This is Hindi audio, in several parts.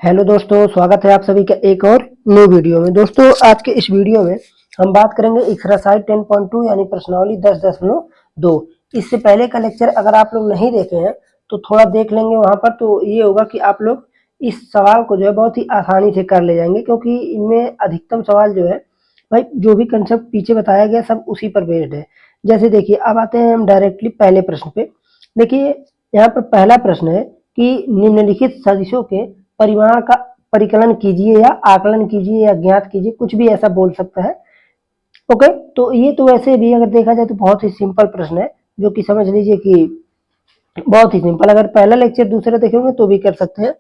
हेलो दोस्तों, स्वागत है आप सभी का एक और न्यू वीडियो में। दोस्तों आज के इस वीडियो में हम बात करेंगे एक्सरसाइज 10.2 यानी प्रश्नावली 10.2। इससे पहले का लेक्चर अगर आप लोग नहीं देखे हैं तो थोड़ा देख लेंगे वहां पर, तो ये होगा कि आप लोग इस सवाल को जो है बहुत ही आसानी से कर ले जाएंगे, क्योंकि इनमें अधिकतम सवाल जो है भाई जो भी कंसेप्ट पीछे बताया गया सब उसी पर बेस्ड है। जैसे देखिए, अब आते हैं हम डायरेक्टली पहले प्रश्न पे। देखिए यहाँ पर पहला प्रश्न है कि निम्नलिखित सदिशों के परिमाण का परिकलन कीजिए या आकलन कीजिए या ज्ञात कीजिए, कुछ भी ऐसा बोल सकता है। ओके, तो ये तो वैसे भी अगर देखा जाए तो बहुत ही सिंपल प्रश्न है, जो कि समझ लीजिए कि बहुत ही सिंपल। अगर पहला लेक्चर दूसरा देखेंगे तो भी कर सकते हैं।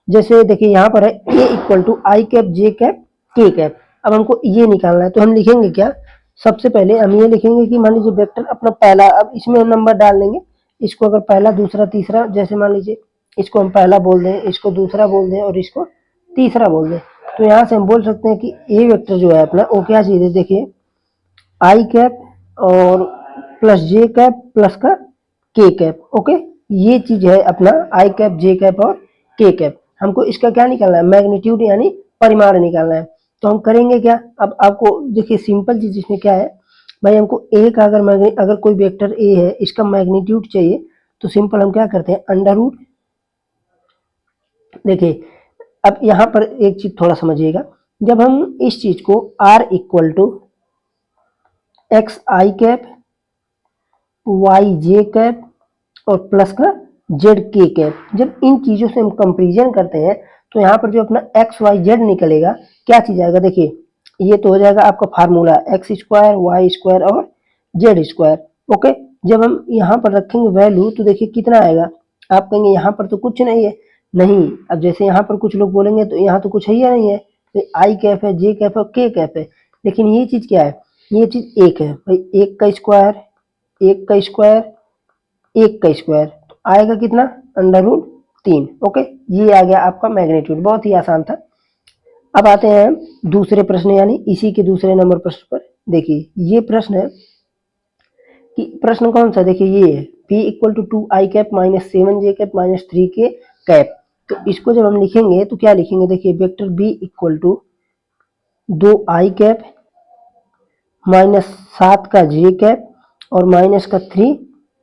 जैसे देखिए यहाँ पर है A equal to I cap J cap K cap. अब हमको ये निकालना है तो हम लिखेंगे क्या, सबसे पहले हम ये लिखेंगे कि मान लीजिए वेक्टर अपना पहला, अब इसमें हम नंबर डाल लेंगे। इसको अगर पहला दूसरा तीसरा, जैसे मान लीजिए इसको हम पहला बोल दें, इसको दूसरा बोल दें और इसको तीसरा बोल दें, तो यहाँ से हम बोल सकते हैं कि ए वेक्टर जो है अपना वो क्या चीज है। देखिए आई कैप और प्लस जे कैप प्लस का के कैप। ओके, ये चीज है अपना आई कैप जे कैप और के कैप। हमको इसका क्या निकालना है, मैग्नीट्यूड यानी परिमाण निकालना है। तो हम करेंगे क्या, अब आपको देखिए सिंपल चीज इसमें क्या है भाई, हमको ए का अगर कोई वेक्टर ए है इसका मैग्नीट्यूड चाहिए तो सिंपल हम क्या करते हैं, अंडर रूट। देखिए अब यहाँ पर एक चीज थोड़ा समझिएगा, जब हम इस चीज को r equal to x I cap Y J cap और प्लस का जेड के कैप, जब इन चीजों से हम कंपेरिजन करते हैं तो यहाँ पर जो अपना एक्स वाई जेड निकलेगा क्या चीज आएगा। देखिए ये तो हो जाएगा आपका formula x square y square और जेड स्क्वायर। ओके, जब हम यहाँ पर रखेंगे वैल्यू तो देखिए कितना आएगा। आप कहेंगे यहाँ पर तो कुछ नहीं है, नहीं। अब जैसे यहाँ पर कुछ लोग बोलेंगे तो यहाँ तो कुछ है ही नहीं है, तो आई कैप है जे कैप है के कैप है, लेकिन ये चीज क्या है, ये चीज एक है भाई, एक का स्क्वायर एक का स्क्वायर एक का स्क्वायर, तो आएगा कितना, अंडर रूट 3। ओके, ये आ गया आपका मैग्नीट्यूड, बहुत ही आसान था। अब आते हैं दूसरे प्रश्न यानी इसी के दूसरे नंबर प्रश्न पर। देखिए ये प्रश्न है कि प्रश्न कौन सा, देखिए ये है p equal to 2 I cap minus 7 j cap minus 3 k cap. तो इसको जब हम लिखेंगे तो क्या लिखेंगे, देखिए vector b equal to 2 I cap minus 7 का जे कैप और माइनस का 3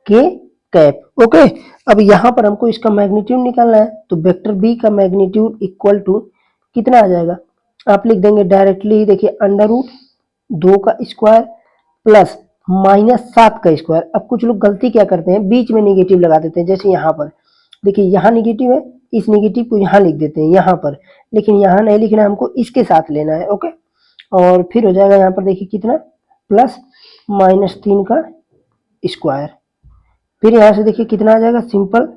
के कैप। ओके, अब यहाँ पर हमको इसका मैग्नीट्यूड निकालना है, तो वेक्टर बी का मैग्नीट्यूड इक्वल टू कितना आ जाएगा, आप लिख देंगे डायरेक्टली। देखिए अंडर रूट 2 का स्क्वायर प्लस माइनस 7 का स्क्वायर। अब कुछ लोग गलती क्या करते हैं, बीच में निगेटिव लगा देते हैं। जैसे यहाँ पर देखिए यहाँ निगेटिव है, इस निगेटिव को यहाँ लिख देते हैं यहाँ पर, लेकिन यहाँ नहीं लिखना, हमको इसके साथ लेना है। ओके, और फिर हो जाएगा यहाँ पर देखिए कितना, प्लस माइनस 3 का स्क्वायर। फिर यहाँ से देखिए कितना आ जाएगा, सिंपल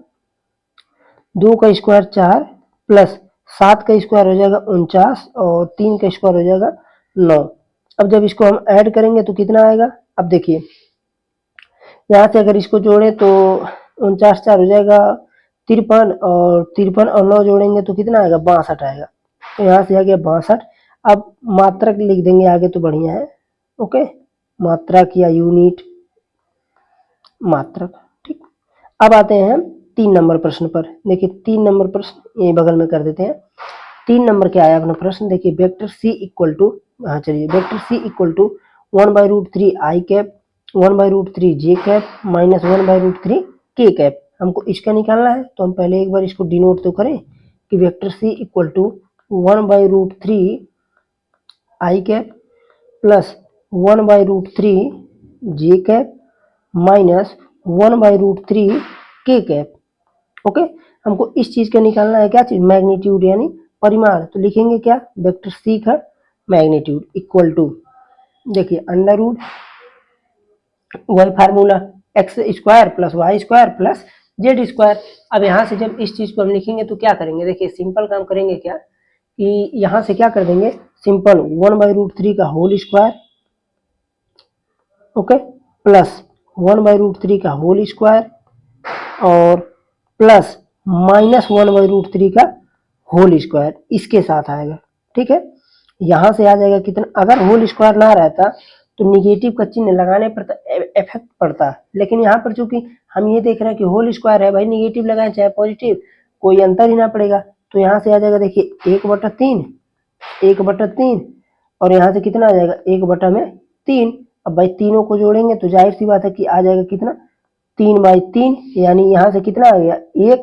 2 का स्क्वायर 4 प्लस 7 का स्क्वायर हो जाएगा 49 और 3 का स्क्वायर हो जाएगा 9। अब जब इसको हम ऐड करेंगे तो कितना आएगा, अब देखिए यहाँ से अगर इसको जोड़े तो 49 4 हो जाएगा 53 और 53 और 9 जोड़ेंगे तो कितना आएगा, 62 आएगा। तो यहाँ से आ गया 62। अब मात्रक लिख देंगे आगे तो बढ़िया है। ओके, मात्रक या यूनिट मात्रक, ठीक। अब आते हैं हम 3 नंबर प्रश्न पर। देखिए 3 नंबर प्रश्न ये बगल में कर देते हैं। 3 नंबर क्या आया अपना प्रश्न, देखिए वेक्टर सी इक्वल टू, हाँ चलिए, vector c equal to 1/√3 i cap 1/√3 j cap minus 1/√3 k cap. हमको इसका निकालना है, तो हम पहले एक बार इसको डिनोट तो करें कि vector c equal to 1/√3 i cap plus 1/√3 j cap minus 1/√3 k cap. Okay, हमको इस चीज का निकालना है, क्या चीज, मैग्नीट्यूड यानी परिमाण। तो लिखेंगे क्या, वेक्टर सी का मैग्नीट्यूड इक्वल टू, देखिए अंडर रूट वही formula x square plus y square plus z square. अब यहाँ से जब इस चीज को हम लिखेंगे तो क्या करेंगे, देखिए सिंपल काम करेंगे क्या कि यहाँ से क्या कर देंगे, सिंपल 1/√3 का होल स्क्वायर, ओके, प्लस 1/√3 का होल स्क्वायर और प्लस माइनस 1/√3 का होल स्क्वायर इसके साथ आएगा। ठीक है, यहां से आ जाएगा कितना, अगर होल स्क्वायर ना रहता तो निगेटिव का चिन्ह लगाने पर इफेक्ट पड़ता, लेकिन यहाँ पर चूंकि हम ये देख रहे हैं कि होल स्क्वायर है भाई, निगेटिव लगाए चाहे पॉजिटिव कोई अंतर ही ना पड़ेगा। तो यहाँ से आ जाएगा देखिए 1/3, 1/3, और यहाँ से कितना आ जाएगा 1/3। अब भाई तीनों को जोड़ेंगे तो जाहिर सी बात है कि आ जाएगा कितना 3/3, यानी यहाँ से कितना आ गया एक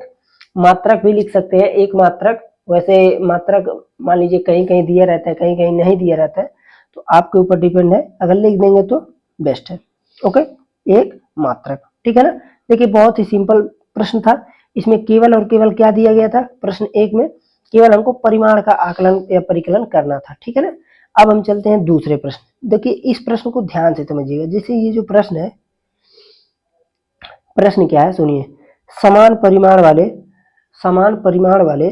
मात्रक भी लिख सकते हैं, एक मात्रक। वैसे मात्रक मान लीजिए कहीं कहीं दिया रहता है, कहीं कहीं नहीं दिया रहता है, तो आपके ऊपर डिपेंड है, अगर लिख देंगे तो बेस्ट है। ओके, एक मात्रक, ठीक है ना। देखिए बहुत ही सिंपल प्रश्न था, इसमें केवल और केवल क्या दिया गया था, प्रश्न एक में केवल हमको परिमाण का आकलन या परिकलन करना था, ठीक है ना। अब हम चलते हैं दूसरे प्रश्न। देखिए इस प्रश्न को ध्यान से समझिएगा। जैसे ये जो प्रश्न है, प्रश्न क्या है सुनिए, समान परिमाण वाले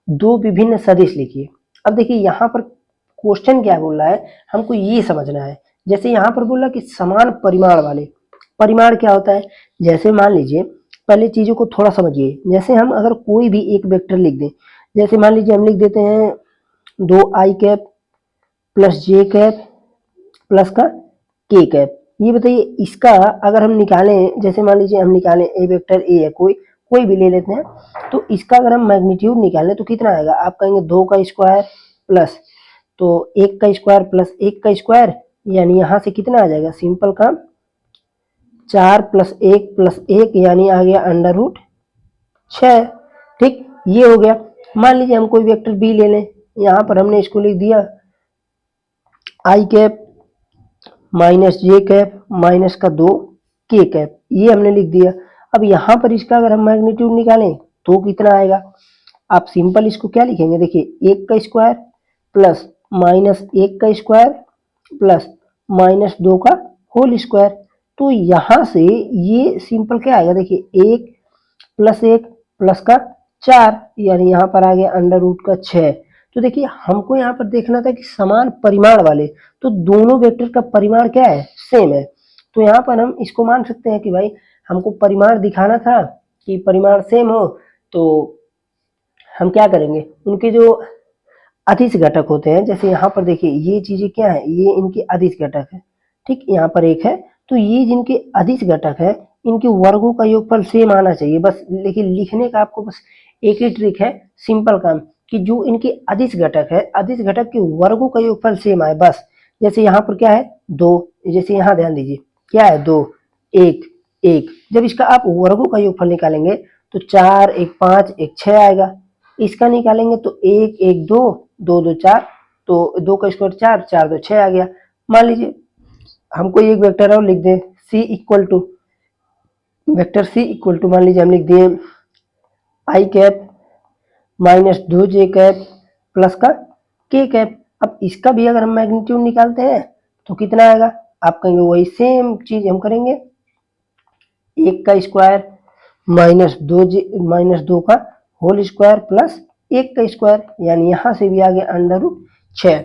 दो विभिन्न सदिश लिखिए। अब देखिए यहाँ पर क्वेश्चन क्या बोल रहा है, हमको ये समझना है। जैसे यहाँ पर बोल रहा है कि समान परिमाण वाले, परिमाण क्या होता है, जैसे मान लीजिए पहले चीजों को थोड़ा समझिए। जैसे हम अगर कोई भी एक वेक्टर लिख दें, जैसे मान लीजिए हम लिख देते हैं 2i प्लस j प्लस का k कैप। ये बताइए इसका अगर हम निकालें, जैसे मान लीजिए हम निकालें ए वेक्टर ए है, कोई भी ले लेते हैं, तो इसका अगर हम मैग्नीट्यूड निकालें तो कितना आएगा, आप कहेंगे 2 का स्क्वायर प्लस तो 1 का स्क्वायर प्लस 1 का स्क्वायर, यानी यहाँ से कितना आ जाएगा, सिंपल काम 4 प्लस 1 प्लस 1, यानी आ गया √6। ठीक, ये हो गया। मान लीजिए हम कोई वेक्टर बी ले लें, यहाँ पर हमने इसको लिख दिया i माइनस j माइनस का 2 k, ये हमने लिख दिया। अब यहाँ पर इसका अगर हम मैग्नीट्यूड निकालें तो कितना आएगा, आप सिंपल इसको क्या लिखेंगे, देखिए 1 का स्क्वायर प्लस माइनस 1 का स्क्वायर प्लस माइनस 2 का होल स्क्वायर। तो यहाँ से ये सिंपल क्या आएगा, देखिए 1 प्लस 1 प्लस का 4, यानी यहाँ पर आ गया √6। तो देखिए हमको यहाँ पर देखना था कि समान परिमाण वाले, तो दोनों वेक्टर का परिमाण क्या है, सेम है। तो यहाँ पर हम इसको मान सकते हैं कि भाई हमको परिमाण दिखाना था कि परिमाण सेम हो, तो हम क्या करेंगे, उनके जो अदिश घटक होते हैं, जैसे यहाँ पर देखिए ये चीजें क्या है, ये इनके अदिश घटक है। ठीक, यहाँ पर एक है, तो ये जिनके अदिश घटक है इनके वर्गों का योगफल सेम आना चाहिए बस। लेकिन लिखने का आपको बस एक ही ट्रिक है, सिंपल काम, कि जो इनके अदिश घटक है, अदिश घटक के वर्गों का योगफल सेम आए बस। जैसे यहाँ पर क्या है 2, जैसे यहाँ ध्यान दीजिए क्या है 2 1 1, जब इसका आप वर्गों का योगफल निकालेंगे तो 4 1 5 1 6 आएगा। इसका निकालेंगे तो 1 1 2 2 2 4, तो 2 का स्क्वायर 4 4 2 6 आ गया। मान लीजिए हमको एक वेक्टर और लिख दें c equal to, vector c equal to मान लीजिए हम लिख दिए i माइनस 2j प्लस का k। अब इसका भी अगर हम मैग्नीट्यूड निकालते हैं तो कितना आएगा, आप कहेंगे वही सेम चीज हम करेंगे, 1 का स्क्वायर माइनस 2 का होल स्क्वायर प्लस 1 का स्क्वायर, यानी यहाँ से भी आ गया √6।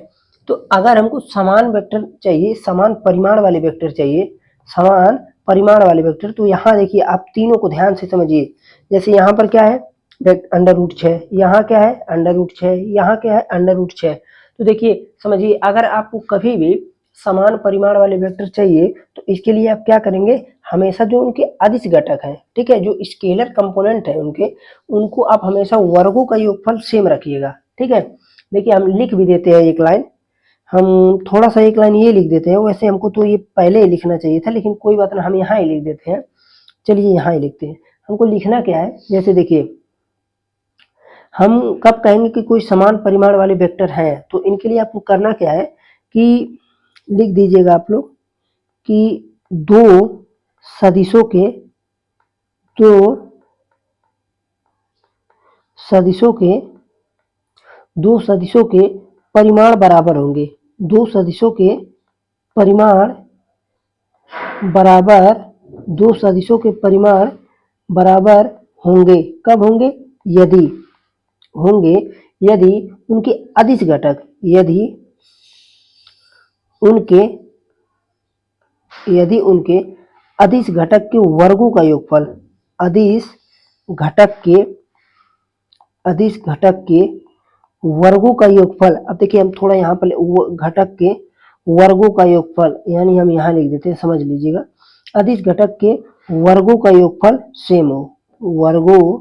तो अगर हमको समान वेक्टर चाहिए, समान परिमाण वाले वेक्टर चाहिए, समान परिमाण वाले वेक्टर, तो यहाँ देखिए आप तीनों को ध्यान से समझिए। जैसे यहाँ पर क्या है √6, यहाँ क्या है √6, यहाँ क्या है √6। तो देखिए समझिए, अगर आपको कभी भी समान परिमाण वाले वेक्टर चाहिए तो इसके लिए आप क्या करेंगे, हमेशा जो उनके अदिश घटक हैं, ठीक है, जो स्केलर कंपोनेंट है उनके, उनको आप हमेशा वर्गों का योगफल सेम रखिएगा। ठीक है, देखिए हम लिख भी देते हैं एक लाइन, हम थोड़ा सा एक लाइन ये लिख देते हैं, वैसे हमको तो ये पहले ही लिखना चाहिए था, लेकिन कोई बात ना, हम यहाँ ही लिख देते हैं। चलिए यहाँ ही लिखते हैं। हमको लिखना क्या है, जैसे देखिए हम कब कहेंगे कि कोई समान परिमाण वाले वेक्टर हैं, तो इनके लिए आपको करना क्या है कि लिख दीजिएगा आप लोग कि दो सदिशों के दो सदिशों के परिमाण बराबर होंगे, दो सदिशों के परिमाण बराबर, दो सदिशों के परिमाण बराबर होंगे। कब होंगे, यदि होंगे यदि उनके अदिश घटक, यदि उनके अदिश घटक के वर्गों का योगफल, अदिश घटक के वर्गों का योगफल। अब देखिए हम थोड़ा यहाँ पर घटक के वर्गों का योगफल, यानी हम यहाँ लिख देते हैं, समझ लीजिएगा, अदिश घटक के वर्गों का योगफल सेम हो, वर्गों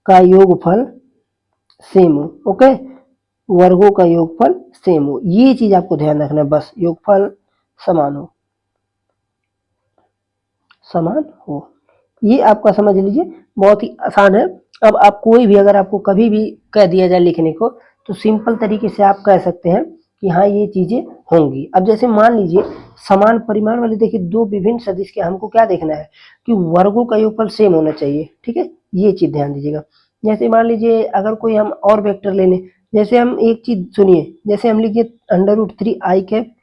का योगफल सेम हो। ओके, वर्गों का योगफल सेम हो, ये चीज आपको ध्यान रखना है, बस योगफल समान हो, समान हो, ये आपका समझ लीजिए बहुत ही आसान है। अब आप कोई भी अगर आपको कभी भी कह दिया जाए लिखने को तो सिंपल तरीके से आप कह सकते हैं कि हाँ ये चीजें होंगी। अब जैसे मान लीजिए समान परिमाण वाले, देखिए दो विभिन्न सदिश के हमको क्या देखना है कि वर्गों का योगफल सेम होना चाहिए, ठीक है, ये चीज ध्यान दीजिएगा। जैसे मान लीजिए अगर कोई हम और वेक्टर ले लें, जैसे हम एक चीज सुनिए, जैसे हम लिखिए √3 i cap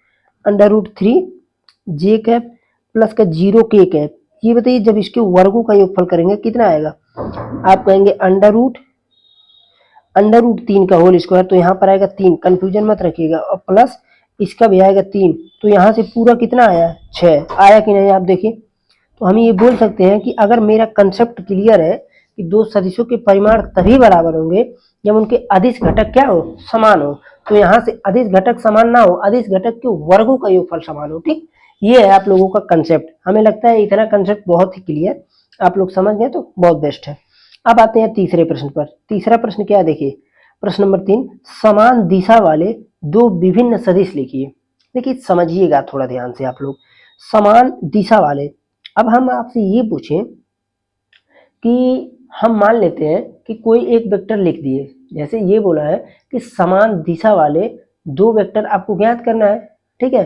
√3 j cap plus का 0 k कैप, ये बताइए जब इसके वर्गों का योगफल करेंगे कितना आएगा। आप कहेंगे अंडर रूट 3 का होल स्क्वायर, तो यहाँ पर आएगा 3, कंफ्यूजन मत रखिएगा, और प्लस इसका भी आएगा 3, तो यहाँ से पूरा कितना आया 6 आया कि नहीं आप देखिए। तो हम ये बोल सकते हैं कि अगर मेरा कंसेप्ट क्लियर है कि दो सदिशों के परिमाण तभी बराबर होंगे जब उनके अदिश घटक क्या हो, समान हो। तो यहाँ से अदिश घटक समान ना हो, अदिश घटक के वर्गों का योगफल समान हो, ठीक, ये है आप लोगों का कंसेप्ट। हमें लगता है इतना कंसेप्ट बहुत ही क्लियर, आप लोग समझ गए तो बहुत बेस्ट है। अब आते हैं तीसरे प्रश्न पर। तीसरा प्रश्न क्या है देखिए, प्रश्न नंबर 3, समान दिशा वाले दो विभिन्न सदिश लिखिए। देखिए समझिएगा थोड़ा ध्यान से आप लोग, समान दिशा वाले। अब हम आपसे ये पूछें कि हम मान लेते हैं कि कोई एक वेक्टर लिख दिए, जैसे ये बोला है कि समान दिशा वाले दो वेक्टर आपको ज्ञात करना है, ठीक है,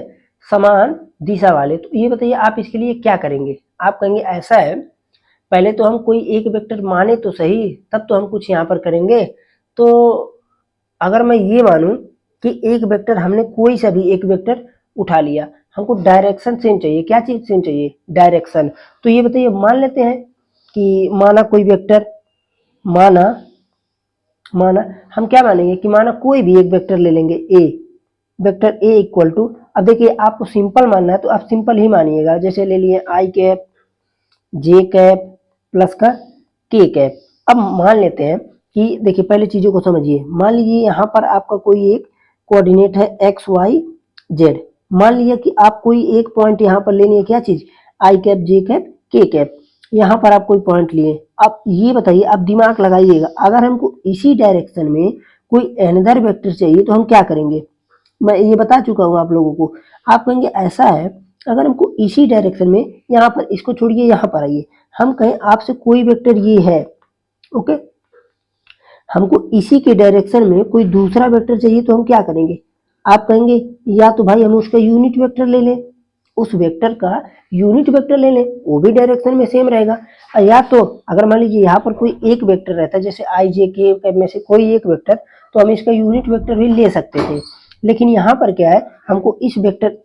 समान दिशा वाले। तो ये बताइए आप इसके लिए क्या करेंगे। आप कहेंगे ऐसा है, पहले तो हम कोई एक वेक्टर माने तो सही, तब तो हम कुछ यहाँ पर करेंगे। तो अगर मैं ये मानूं कि एक वेक्टर, हमने कोई सा भी एक वेक्टर उठा लिया, हमको डायरेक्शन सेम चाहिए, क्या चीज सेम चाहिए, डायरेक्शन। तो ये बताइए मान लेते हैं कि माना कोई वेक्टर, माना माना हम क्या मानेंगे कि माना कोई भी एक वेक्टर ले लेंगे ए, वेक्टर ए इक्वल टू, अब देखिए आपको सिंपल मानना है तो आप सिंपल ही मानिएगा, जैसे ले लिए i cap j cap plus का k कैप। अब मान लेते हैं कि देखिए पहले चीजों को समझिए, मान लीजिए यहाँ पर आपका कोई एक कोऑर्डिनेट है x y z, मान लिया कि आप कोई एक पॉइंट यहाँ पर लेनी है, क्या चीज, i cap j cap k cap, यहाँ पर आप कोई पॉइंट लिए। अब ये बताइए, आप दिमाग लगाइएगा, अगर हमको इसी डायरेक्शन में कोई अनदर वेक्टर चाहिए तो हम क्या करेंगे, मैं ये बता चुका हूँ आप लोगों को। आप कहेंगे ऐसा है, अगर हमको इसी डायरेक्शन में, यहाँ पर इसको छोड़िए, यहाँ पर आइए, हम कहें आपसे कोई वेक्टर ये है, ओके, हमको इसी के डायरेक्शन में कोई दूसरा वेक्टर चाहिए तो हम क्या करेंगे। आप कहेंगे या तो भाई हम उसका यूनिट वेक्टर ले लें, उस वेक्टर का यूनिट वेक्टर ले लें, वो भी डायरेक्शन में सेम रहेगा। या तो अगर मान लीजिए यहाँ पर कोई एक वेक्टर रहता है, जैसे आई जे के में से कोई एक वेक्टर, तो हम इसका यूनिट वेक्टर भी ले सकते थे। लेकिन यहाँ पर क्या है, हमको इस वेक्टर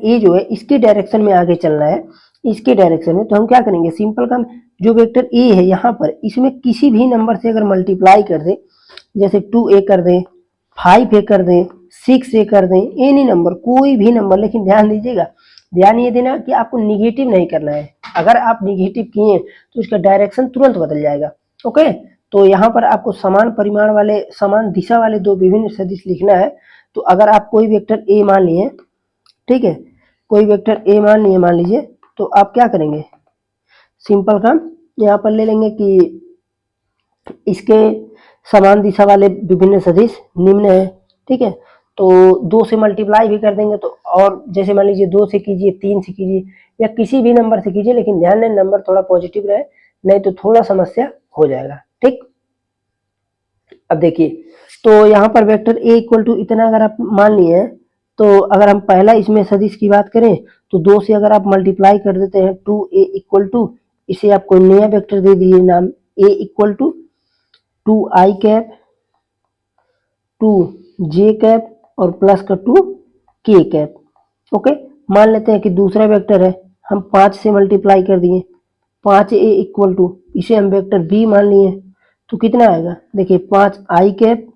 ए जो है इसके डायरेक्शन में आगे चलना है, इसके डायरेक्शन में। तो हम क्या करेंगे, सिंपल काम, जो वेक्टर ए है यहाँ पर, इसमें किसी भी नंबर से अगर मल्टीप्लाई कर दे, जैसे 2a कर दें, 5a कर दें, 6a कर दें, एनी नंबर, कोई भी नंबर, लेकिन ध्यान दीजिएगा, ध्यान ये देना कि आपको निगेटिव नहीं करना है। अगर आप निगेटिव किए तो उसका डायरेक्शन तुरंत बदल जाएगा, ओके। तो यहाँ पर आपको समान परिमाण वाले, समान दिशा वाले दो विभिन्न सदिश लिखना है। तो अगर आप कोई वेक्टर ए मान लिए, ठीक है, कोई वेक्टर ए मान लिए, मान लीजिए, तो आप क्या करेंगे, सिंपल काम यहाँ पर ले लेंगे कि इसके समान दिशा वाले विभिन्न सदिश निम्न है, ठीक है। तो 2 से मल्टीप्लाई भी कर देंगे, तो और जैसे मान लीजिए 2 से कीजिए, 3 से कीजिए, या किसी भी नंबर से कीजिए, लेकिन ध्यान दें नंबर थोड़ा पॉजिटिव रहे, नहीं तो थोड़ा समस्या हो जाएगा, ठीक। अब देखिए, तो यहाँ पर वेक्टर ए इक्वल टू इतना अगर आप मान लिए हैं, तो अगर हम पहला इसमें सदिश की बात करें तो 2 से अगर आप मल्टीप्लाई कर देते हैं 2a इक्वल टू, इसे आपको नया वेक्टर दे दिए नाम a equal to 2i cap 2j cap और प्लस का 2k कैप, ओके। मान लेते हैं कि दूसरा वेक्टर है, हम 5 से मल्टीप्लाई कर दिए, 5a इक्वल टू, इसे हम वेक्टर b मान लिए, तो कितना आएगा, देखिए 5i cap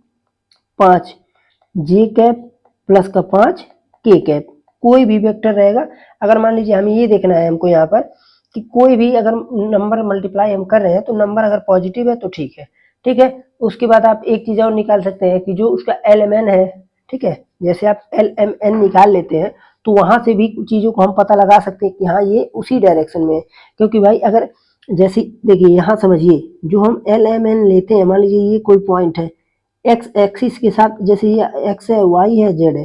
5j cap plus का 5k कैप, कोई भी वेक्टर रहेगा। अगर मान लीजिए हमें ये देखना है हमको यहाँ पर कि कोई भी अगर नंबर मल्टीप्लाई हम कर रहे हैं तो नंबर अगर पॉजिटिव है तो ठीक है, ठीक है। उसके बाद आप एक चीज और निकाल सकते हैं कि जो उसका LMN है, ठीक है, जैसे आप LMN निकाल लेते हैं तो वहां से भी चीजों को हम पता लगा सकते हैं कि हाँ ये उसी डायरेक्शन में है। क्योंकि भाई अगर जैसे देखिए यहाँ समझिए, जो हम एल एम एन लेते हैं, मान लीजिए ये कोई पॉइंट है एक्स एक्सिस के साथ, जैसे ये एक्स है, वाई है, जेड है,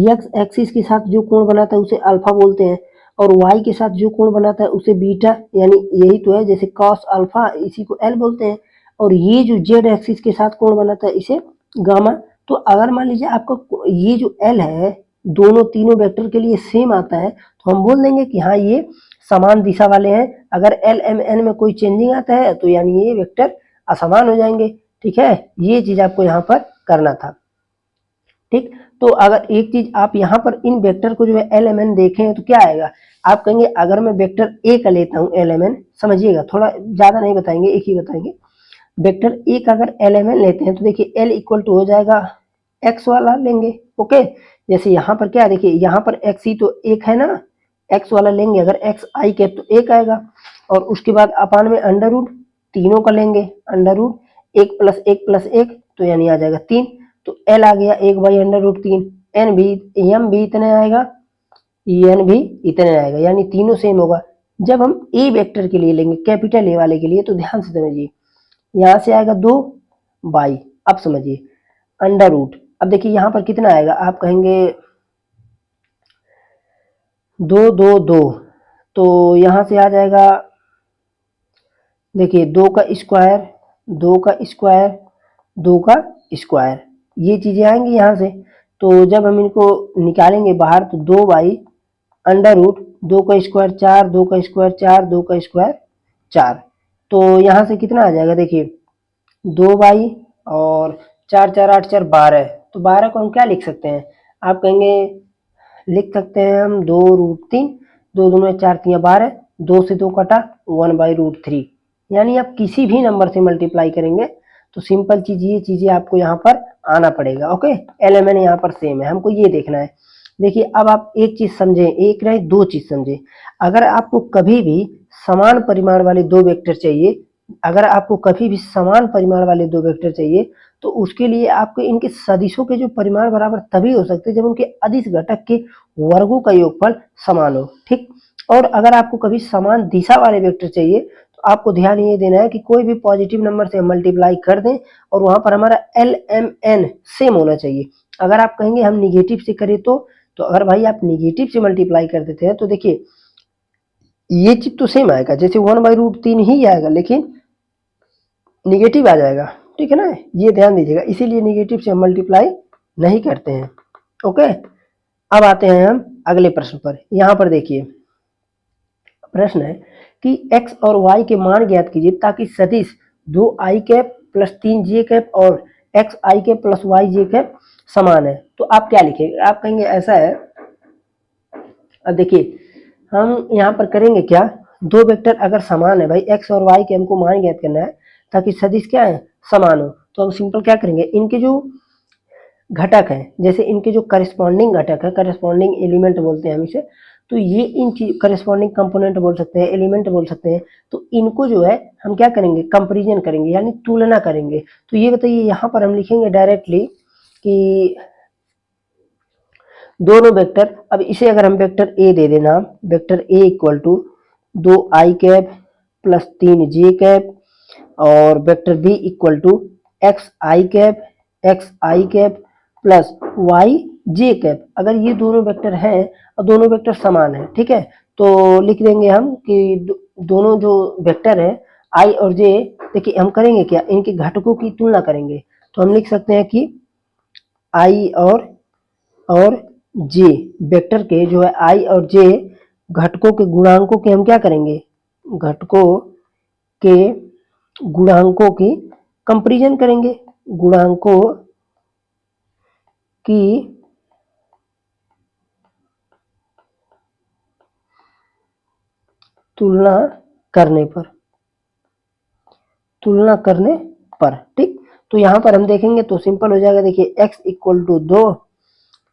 एक्स एक्सिस के साथ जो कोण बनाता है उसे अल्फा बोलते हैं, और वाई के साथ जो कोण बनाता है उसे बीटा, यानी यही तो है, जैसे कॉस अल्फा, इसी को एल बोलते हैं। और ये जो जेड एक्सिस के साथ कोण बनाता है इसे गामा। तो अगर मान लीजिए आपका ये जो एल है दोनों तीनों वेक्टर के लिए सेम आता है, तो हम बोल देंगे कि हाँ ये समान दिशा वाले हैं। अगर एल एम एन में कोई चेंजिंग आता है तो यानी ये वेक्टर असमान हो जाएंगे। ठीक है, ये चीज आपको यहाँ पर करना था। ठीक, तो अगर एक चीज आप यहाँ पर इन वेक्टर को जो है एल एम एन देखें तो क्या आएगा, आप कहेंगे अगर मैं वेक्टर ए का लेता हूँ एल एम एन, समझिएगा थोड़ा ज्यादा नहीं बताएंगे, एक ही बताएंगे। वेक्टर ए का अगर एल एम एन लेते हैं तो देखिए एल इक्वल टू हो जाएगा एक्स वाला लेंगे। ओके, जैसे यहाँ पर क्या है, देखिए यहाँ पर एक्स ही तो एक है ना, एक्स वाला लेंगे, अगर एक्स आई कैप तो एक आएगा, और उसके बाद अपान में अंडर रूट तीनों का लेंगे, अंडर रूट एक प्लस एक तो यानी आ जाएगा 3, तो एल आ गया 1/√3, एन भी एम भी इतने आएगा, एन भी इतने आएगा, यानी तीनों सेम होगा। जब हम ए वेक्टर के लिए लेंगे, कैपिटल ए वाले के लिए, तो ध्यान से समझिए, यहाँ से आएगा 2/, अब समझिए अंडर रूट, अब देखिए यहाँ पर कितना आएगा, आप कहेंगे 2 2 2, तो यहाँ से आ जाएगा, देखिए 2 का स्क्वायर, 2 का स्क्वायर, 2 का स्क्वायर, ये चीजें आएंगी यहाँ से। तो जब हम इनको निकालेंगे बाहर तो 2/√, 2 का स्क्वायर 4, 2 का स्क्वायर 4, 2 का स्क्वायर 4, तो यहाँ से कितना आ जाएगा, देखिए 2/, और 4 4 8 4 12, तो 12 को हम क्या लिख सकते हैं, आप कहेंगे लिख सकते हैं हम 2√3, 2 दूनी 4 3 12, 2 से 2 कटा 1/√3, यानी आप किसी भी नंबर से मल्टीप्लाई करेंगे तो सिंपल चीज ये चीजें आपको यहाँ पर आना पड़ेगा। ओके, एल एम एन यहाँ पर सेम है, हमको ये देखना है। देखिए अब आप एक चीज समझे, एक नहीं दो चीज समझे, अगर आपको कभी भी समान परिमाण वाले दो वेक्टर चाहिए, अगर आपको कभी भी समान परिमाण वाले दो वेक्टर चाहिए, तो उसके लिए आपके इनके सदिशों के जो परिमाण बराबर तभी हो सकते हैं जब उनके अदिश घटक के वर्गों का योगफल समान हो। ठीक, और अगर आपको कभी समान दिशा वाले वेक्टर चाहिए तो आपको ध्यान ये देना है कि कोई भी पॉजिटिव नंबर से मल्टीप्लाई कर दें और वहां पर हमारा एल एम एन सेम होना चाहिए। अगर आप कहेंगे हम निगेटिव से करें तो अगर भाई आप निगेटिव से मल्टीप्लाई कर देते हैं तो देखिए ये चीज तो सेम आएगा, जैसे 1/√3 ही आएगा, लेकिन निगेटिव आ जाएगा। ठीक है ना, ये ध्यान दीजिएगा, इसीलिए निगेटिव से हम मल्टीप्लाई नहीं करते हैं। ओके, अब आते हैं हम अगले प्रश्न पर। यहाँ पर देखिए प्रश्न है कि x और y के मान ज्ञात कीजिए ताकि सदिश 2i cap plus 3j cap और x i cap plus y j cap समान है। तो आप क्या लिखेंगे, आप कहेंगे ऐसा है, अब देखिए हम यहाँ पर करेंगे क्या, दो वेक्टर अगर समान है भाई, x और y के हमको मान ज्ञात करना है ताकि सदिश क्या है, समान हो, तो हम सिंपल क्या करेंगे, इनके जो घटक है, जैसे इनके जो करस्पॉन्डिंग घटक है, करस्पॉन्डिंग एलिमेंट बोलते हैं हम इसे, तो ये इन करस्पॉन्डिंग कंपोनेंट बोल सकते हैं, एलिमेंट बोल सकते हैं, तो इनको जो है हम क्या करेंगे, कंपैरिजन करेंगे, यानी तुलना करेंगे। तो ये बताइए यहाँ पर हम लिखेंगे डायरेक्टली कि दोनों वेक्टर, अब इसे अगर हम वेक्टर ए दे देना, vector A equal to 2i cap plus 3j cap, और vector B equal to x I cap plus Y J cap. अगर ये दोनों वेक्टर हैं और दोनों वेक्टर समान है, ठीक है, तो लिख देंगे हम कि दोनों जो वेक्टर है आई और जे, देखिए हम करेंगे क्या, इनके घटकों की तुलना करेंगे, तो हम लिख सकते हैं कि आई और जे वेक्टर के जो है आई और जे घटकों के गुणांकों के हम क्या करेंगे, घटकों के गुणांकों की कंपैरिजन करेंगे, गुणांकों की तुलना करने पर, ठीक। तो यहां पर हम देखेंगे तो सिंपल हो जाएगा, देखिए x equal to 2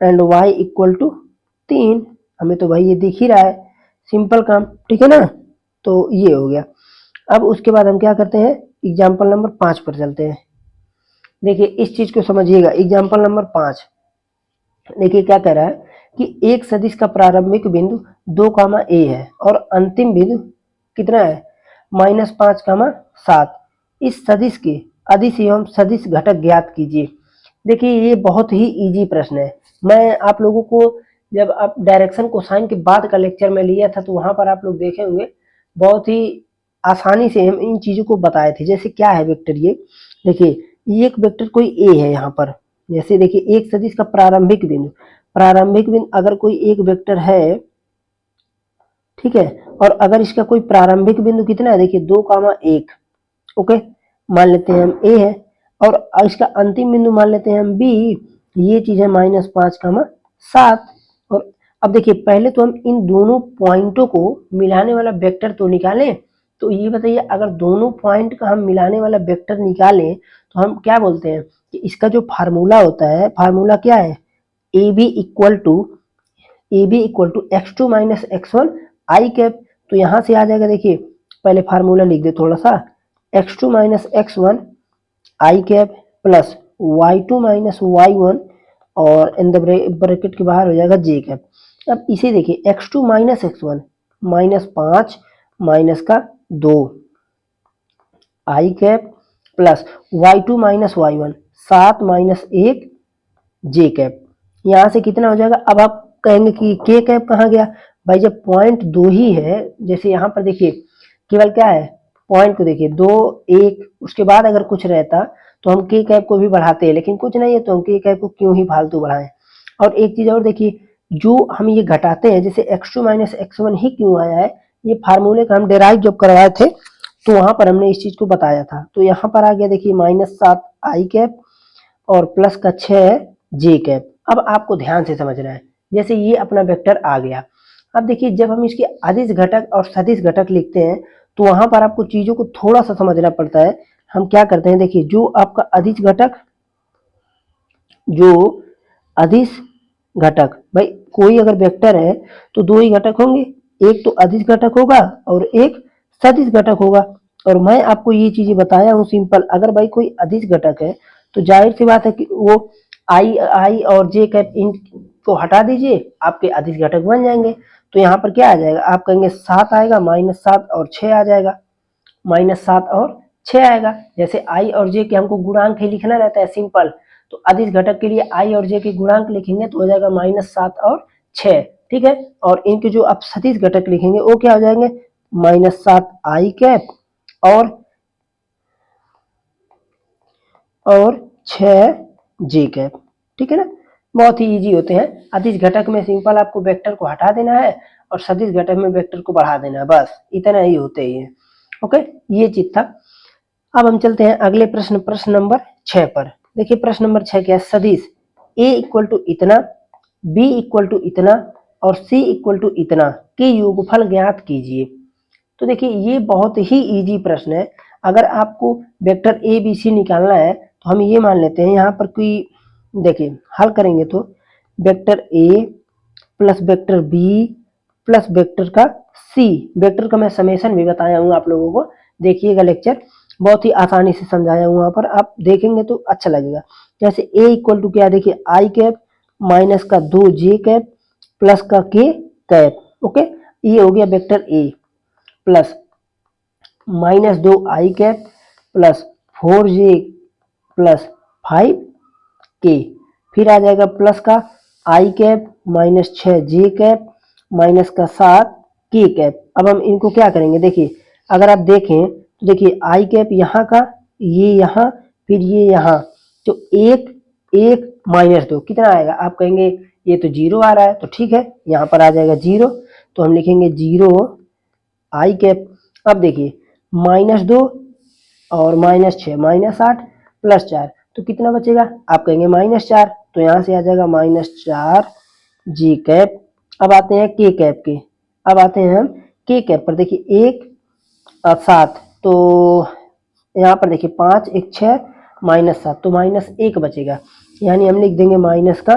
and y equal to 3, हमें तो भाई ये दिख ही रहा है, सिंपल काम, ठीक है ना, तो ये हो गया। अब उसके बाद हम क्या करते हैं, एग्जाम्पल नंबर 5 पर चलते हैं। देखिए इस चीज को समझिएगा, एग्जाम्पल नंबर 5, देखिए क्या कह रहा है कि एक सदिश का प्रारंभिक बिंदु 2, a है और अंतिम बिंदु कितना है, -5, इस सदिश के अदिश एवं सदिश घटक ज्ञात कीजिए। देखिए ये बहुत ही इजी प्रश्न है। मैं आप लोगों को जब आप डायरेक्शन कोसाइन के बाद का लेक्चर में लिया था तो वहां पर आप लोग देखे होंगे बहुत ही आसानी से हम इन चीजों को बताए थे। जैसे क्या है वेक्टर, ये देखिए एक वेक्टर कोई ए है यहाँ पर, जैसे देखिए एक सदिश का प्रारंभिक बिंदु अगर कोई एक वेक्टर है, ठीक है, और अगर इसका कोई प्रारंभिक बिंदु कितना है, देखिए 2, 1, ओके, मान लेते हैं हम ए है, और इसका अंतिम बिंदु मान लेते हैं हम बी, ये चीज है -5, 7। और अब देखिए पहले तो हम इन दोनों पॉइंटों को मिलाने वाला वेक्टर तो निकालें। तो ये बताइए अगर दोनों पॉइंट का हम मिलाने वाला वेक्टर निकालें तो हम क्या बोलते हैं कि इसका जो फार्मूला होता है, फार्मूला क्या है, a b equal to x2 minus x1 I cap. तो यहां से आ जाएगा, देखिए पहले फार्मूला लिख दे थोड़ा सा, x2 माइनस x1 आई cap plus y2 minus y1 और इन द ब्रैकेट के बाहर हो जाएगा j कैप। अब इसे देखिए x2 माइनस x1 -5 माइनस का 2 आई cap plus y2 minus y1 7 minus 1 j cap. यहां से कितना हो जाएगा, अब आप कहेंगे कि k कैप कहाँ गया, भाई जब पॉइंट दो ही है, जैसे यहाँ पर देखिए केवल क्या है, पॉइंट को देखिए 2, 1, उसके बाद अगर कुछ रहता तो हम k कैप को भी बढ़ाते हैं, लेकिन कुछ नहीं है तो हम k कैप को क्यों ही फालतू बढ़ाएं। और एक चीज और देखिए, जो हम ये घटाते हैं, जैसे x2 माइनस x1 ही क्यों आया है, ये फार्मूले का हम डेराइव जब करवाए थे तो वहां पर हमने इस चीज को बताया था। तो यहाँ पर आ गया देखिए -7 आई कैप और प्लस का 6 जे कैप। अब आपको ध्यान से समझना है, जैसे ये अपना वेक्टर आ गया। अब देखिए जब हम इसके अदिश घटक और सदिश घटक लिखते हैं तो वहां पर आपको चीजों को थोड़ा सा समझना पड़ता है। हम क्या करते हैं, देखिए जो आपका अदिश घटक, जो अदिश घटक, भाई कोई अगर वेक्टर है तो दो ही घटक होंगे, एक तो अदिश घटक होगा और एक सदिश घटक होगा। और मैं आपको ये चीजें बताया हूँ सिंपल, अगर भाई कोई अदिश घटक है तो जाहिर सी बात है कि वो आई आई और जे कैप इन को हटा दीजिए, आपके अदिश घटक बन जाएंगे। तो यहाँ पर क्या आ जाएगा, आप कहेंगे 7 आएगा, -7 और 6 आ जाएगा, -7 और 6 आएगा। जैसे आई और जे के हमको गुणांक ही लिखना रहता है सिंपल, तो अदिश घटक के लिए आई और जे के गुणांक लिखेंगे तो हो जाएगा -7 और 6, ठीक है। और इनके जो आप सदिश घटक लिखेंगे वो क्या हो जाएंगे, -7 आई कैप और 6 जे कैप, ठीक है ना। बहुत ही इजी होते हैं। अदिश घटक में सिंपल आपको वेक्टर को हटा देना है और सदिश घटक में वेक्टर को बढ़ा देना है, बस इतना ही होते ही है। ओके, ये चीज था। अब हम चलते हैं अगले प्रश्न नंबर 6 पर। देखिए प्रश्न नंबर 6 क्या है, सदिश a इक्वल टू इतना, b इक्वल टू इतना और c इक्वल टू इतना के योगफल ज्ञात कीजिए। तो देखिए ये बहुत ही इजी प्रश्न है। अगर आपको वेक्टर ए बी सी निकालना है तो हम ये मान लेते हैं यहाँ पर कोई, देखिए हल करेंगे तो vector a plus vector b plus vector का सी, वेक्टर का मैं समेशन भी बताया हूँ आप लोगों को, देखिएगा लेक्चर बहुत ही आसानी से समझाया हूँ, वहां पर आप देखेंगे तो अच्छा लगेगा। जैसे ए इक्वल टू क्या, देखिए आई कैप माइनस का 2 जे कैप प्लस का के कैप, ओके, ये हो गया vector a plus -2 I cap plus 4 J plus 5 के, फिर आ जाएगा प्लस का आई कैप -6 जे कैप माइनस का 7 के कैप। अब हम इनको क्या करेंगे, देखिए अगर आप देखें तो देखिए आई कैप यहाँ का, ये यहाँ, फिर ये यहाँ, तो एक एक -2 कितना आएगा, आप कहेंगे ये तो 0 आ रहा है, तो ठीक है यहाँ पर आ जाएगा 0, तो हम लिखेंगे 0 आई कैप। अब देखिए -2 और -6 -8 +4, तो कितना बचेगा, आप कहेंगे -4, तो यहाँ से आ जाएगा -4 जी कैप। अब आते हैं के कैप के, अब आते हैं हम के कैप पर। देखिए 1 और 7, तो यहाँ पर देखिए 5 1 6 -7, तो -1 बचेगा, यानी हम लिख देंगे माइनस का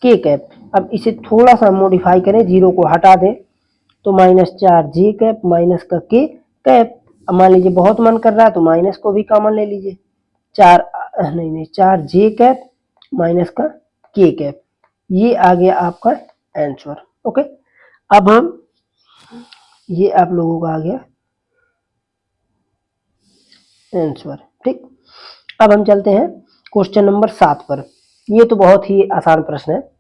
के कैप। अब इसे थोड़ा सा मॉडिफाई करें, 0 को हटा दें तो -4 जे कैप माइनस का के कैप। अब मान लीजिए बहुत मन कर रहा है तो माइनस को भी कॉमन ले लीजिए, 4 जे कैप माइनस का के कैप, ये आ गया आपका आंसर। ओके, अब हम, ये आप लोगों का आ गया आंसर। ठीक, अब हम चलते हैं क्वेश्चन नंबर 7 पर। ये तो बहुत ही आसान प्रश्न है,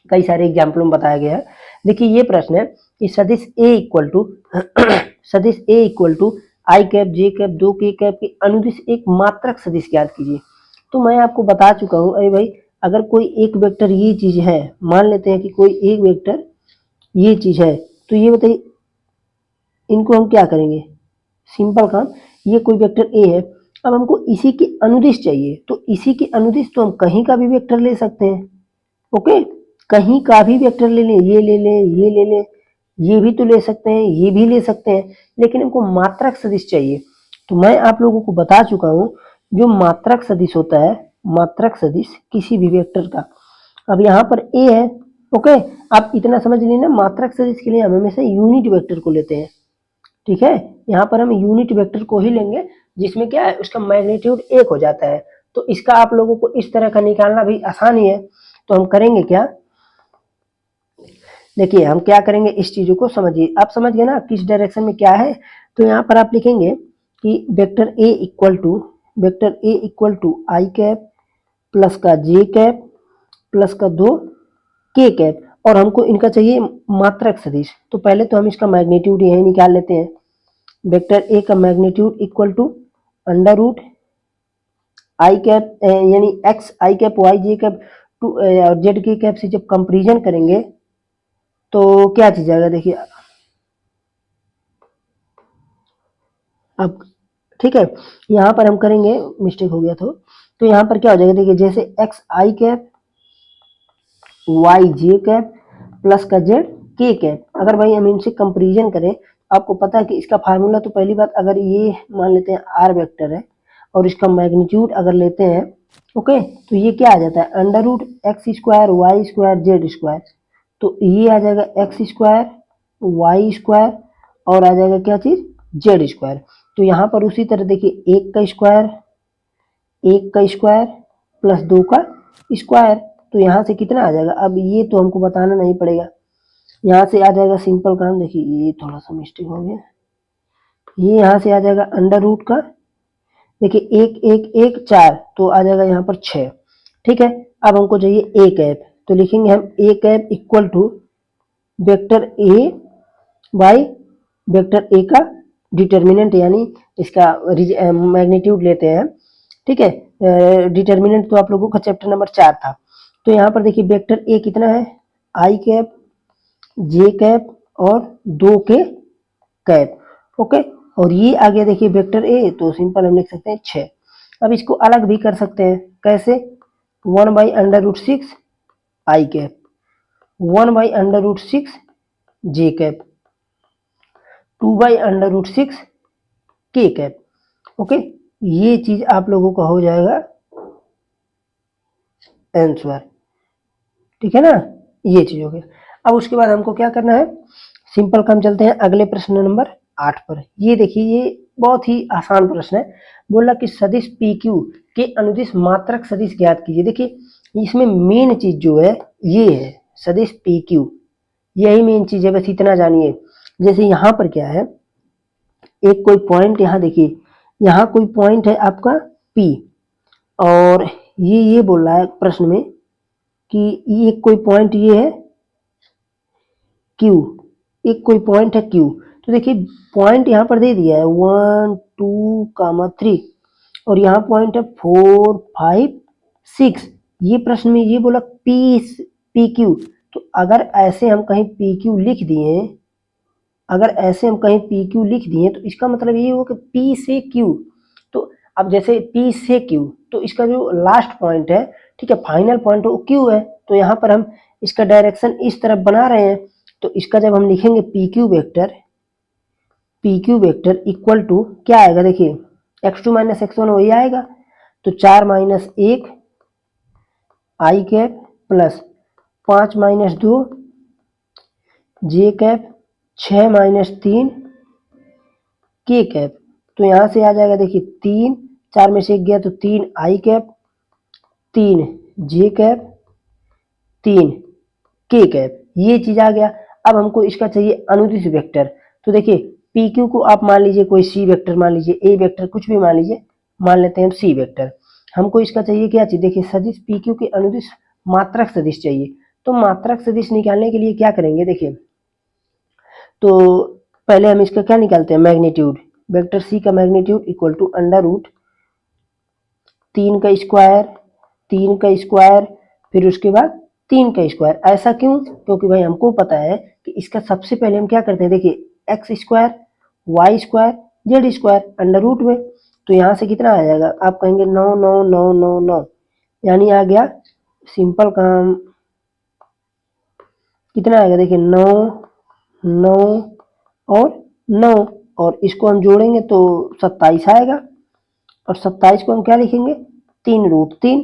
कई सारे एग्जाम्पल में बताया गया है। देखिए ये प्रश्न है कि सदिश ए इक्वल टू सदिश A equal to I cap J cap दो के कैप की अनुदिश एक मात्रक सदिश ज्ञात कीजिए। तो मैं आपको बता चुका हूँ, अरे भाई अगर कोई एक वेक्टर ये चीज है, मान लेते हैं कि कोई एक वेक्टर ये चीज है, तो ये बताइए इनको हम क्या करेंगे, सिंपल काम, ये कोई वेक्टर ए है, अब हमको इसी की अनुदिश चाहिए, तो इसी की अनुदिश तो हम कहीं का भी वेक्टर ले सकते हैं। ओके, कहीं का भी वेक्टर ले लें, ये ले लें, ये ले लें, ये भी तो ले सकते हैं, ये भी ले सकते हैं, लेकिन हमको मात्रक सदिश चाहिए। तो मैं आप लोगों को बता चुका हूं, जो मात्रक सदिश होता है, मात्रक सदिश किसी भी वेक्टर का, अब यहाँ पर ए है, ओके, आप इतना समझ लेना, मात्रक सदिश के लिए हम हमेशा यूनिट वेक्टर को लेते हैं। ठीक है, यहाँ पर हम यूनिट वेक्टर को ही लेंगे, जिसमें क्या है, उसका मैग्नीट्यूड 1 हो जाता है। तो इसका आप लोगों को इस तरह का निकालना भी आसान ही है। तो हम करेंगे क्या, देखिए हम क्या करेंगे, इस चीजों को समझिए, आप समझ गए ना किस डायरेक्शन में क्या है। तो यहाँ पर आप लिखेंगे कि vector A equal to I cap plus का जे कैप प्लस का दो के कैप, और हमको इनका चाहिए मात्रक सदिश। तो पहले तो हम इसका मैग्नीट्यूड यही निकाल लेते हैं। वेक्टर ए का magnitude equal to under root I cap यानी एक्स आई कैप वाई जे कैप टू और जेड के कैप से जब कंपेरिजन करेंगे तो क्या चीज आएगा, देखिए अब, ठीक है, यहाँ पर हम करेंगे, मिस्टेक हो गया तो यहाँ पर क्या हो जाएगा, देखिए जैसे एक्स आई कैप वाई जे कैप प्लस का जेड के कैप, अगर भाई हम इनसे कंपेरिजन करें, आपको पता है कि इसका फार्मूला, तो पहली बात, अगर ये मान लेते हैं आर वेक्टर है और इसका मैग्नीट्यूड अगर लेते हैं, ओके, तो ये क्या आ जाता है, under root x square y square z square, तो ये आ जाएगा एक्स स्क्वायर वाई स्क्वायर और आ जाएगा क्या चीज, जेड स्क्वायर। तो यहाँ पर उसी तरह देखिए एक का स्क्वायर प्लस दो का स्क्वायर, तो यहाँ से कितना आ जाएगा, अब ये तो हमको बताना नहीं पड़ेगा, यहाँ से आ जाएगा सिंपल काम, देखिए ये थोड़ा सा मिस्टेक हो गया, ये यहाँ से आ जाएगा अंडर रूट का, देखिए एक एक एक चार, तो आ जाएगा यहाँ पर 6। ठीक है, अब हमको चाहिए ए कैप, तो लिखेंगे हम A cap equal to vector A by vector A का डिटर्मिनेंट, यानी इसका मैग्नीट्यूड लेते हैं। ठीक है, डिटर्मिनेंट तो आप लोगों का चैप्टर नंबर 4 था। तो यहाँ पर देखिए वेक्टर ए कितना है, आई कैप जे कैप और दो के कैप, ओके, और ये आ गया देखिए वेक्टर ए, तो सिंपल हम लिख सकते हैं 6। अब इसको अलग भी कर सकते हैं, कैसे, 1/√6 आई कैप 1/√6 जे कैप 2/√6 के कैप, ओके, ये चीज आप लोगों का हो जाएगा आंसर। ठीक है ना, ये चीज हो गया। अब उसके बाद हमको क्या करना है, सिंपल काम, चलते हैं अगले प्रश्न नंबर 8 पर। ये देखिए ये बहुत ही आसान प्रश्न है, बोला कि सदिश पी क्यू के अनुदिश मात्रक सदिश ज्ञात कीजिए। देखिए इसमें मेन चीज जो है ये है सदिश पी क्यू, यही मेन चीज है, बस इतना जानिए। जैसे यहाँ पर क्या है, एक कोई पॉइंट, यहाँ देखिए यहाँ कोई पॉइंट है आपका P, और ये बोल रहा है प्रश्न में कि ये कोई पॉइंट ये है Q, एक कोई पॉइंट है Q, तो देखिए पॉइंट यहाँ पर दे दिया है 1 2 3, और यहाँ पॉइंट है 4 5 6, ये प्रश्न में ये बोला पी क्यू, तो अगर ऐसे हम कहीं पी क्यू लिख दिए, अगर ऐसे हम कहीं पी क्यू लिख दिए, तो इसका मतलब ये हो कि पी से क्यू, तो अब जैसे पी से क्यू, तो इसका जो लास्ट पॉइंट है, ठीक है, फाइनल पॉइंट वो क्यू है, तो यहाँ पर हम इसका डायरेक्शन इस तरफ बना रहे हैं, तो इसका जब हम लिखेंगे p q vector equal to क्या आएगा, देखिए x2 - x1 वही आएगा, तो 4 - 1 आई कैप प्लस 5 - 2 जे कैप 6 - 3 के कैप, तो यहाँ से आ जाएगा देखिए 3, 4 में से 1 गया तो 3 आई कैप 3 जे कैप 3 के कैप, ये चीज आ गया। अब हमको इसका चाहिए अनुदिश वेक्टर, तो देखिए पी क्यू को आप मान लीजिए कोई सी वेक्टर मान लीजिए, ए वेक्टर कुछ भी मान लीजिए, मान लेते हैं हम सी वेक्टर। हमको इसका चाहिए क्या चीज, देखिए सदिश पी क्यू के अनुदिश मात्रक सदिश चाहिए। तो मात्रक सदिश निकालने के लिए क्या करेंगे, देखिए तो पहले हम इसका क्या निकालते हैं, मैग्नीट्यूड। वेक्टर सी का magnitude equal to under root 3 का स्क्वायर, 3 का स्क्वायर, फिर उसके बाद 3 का स्क्वायर। ऐसा क्यों, क्योंकि भाई हमको पता है कि इसका सबसे पहले हम क्या करते हैं, देखिए x square, y square, z square under root में। तो यहाँ से कितना आ जाएगा, आप कहेंगे 9 9 9 9 9, यानी आ गया सिंपल काम कितना आएगा, देखिए 9 9 और 9, और इसको हम जोड़ेंगे तो 27 आएगा, और 27 को हम क्या लिखेंगे, 3√3।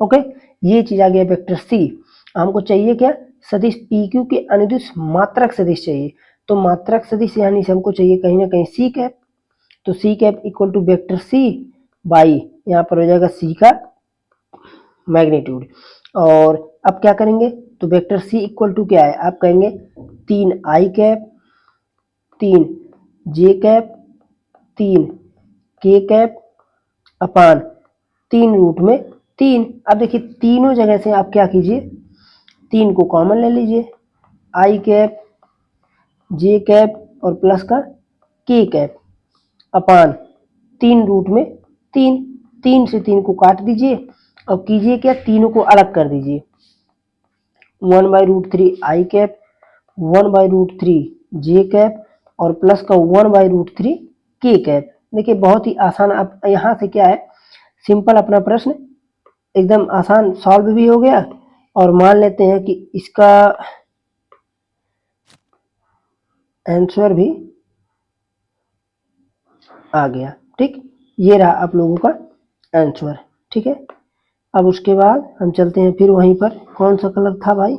ओके, ये चीज आ गया वेक्टर सी। हमको चाहिए क्या, सदिश पी क्यू के अनुदिश मात्रक सदिश चाहिए। तो मात्रक सदिश यानी से हमको चाहिए कहीं ना कहीं सी कैप। तो c cap equal to vector c by यहाँ पर हो जाएगा सी का मैग्नीट्यूड। और अब क्या करेंगे, तो वेक्टर सी इक्वल टू क्या है, आप कहेंगे 3 आई कैप, 3 जे कैप, 3 के कैप अपान 3√3। अब देखिए तीनों जगह से आप क्या कीजिए, 3 को कॉमन ले लीजिए, आई कैप, जे कैप और प्लस का के कैप अपान 3√3। 3 से 3 को काट दीजिए और कीजिए क्या, तीनों को अलग कर दीजिए। 1/√3 आई कैप, 1/√3 जे कैप और प्लस का 1/√3 के कैप। देखिए बहुत ही आसान, आप यहाँ से क्या है, सिंपल अपना प्रश्न एकदम आसान सॉल्व भी हो गया, और मान लेते हैं कि इसका आंसर भी आ गया। ठीक, ये रहा आप लोगों का आंसर। ठीक है, अब उसके बाद हम चलते हैं फिर वहीं पर, कौन सा कलर था भाई,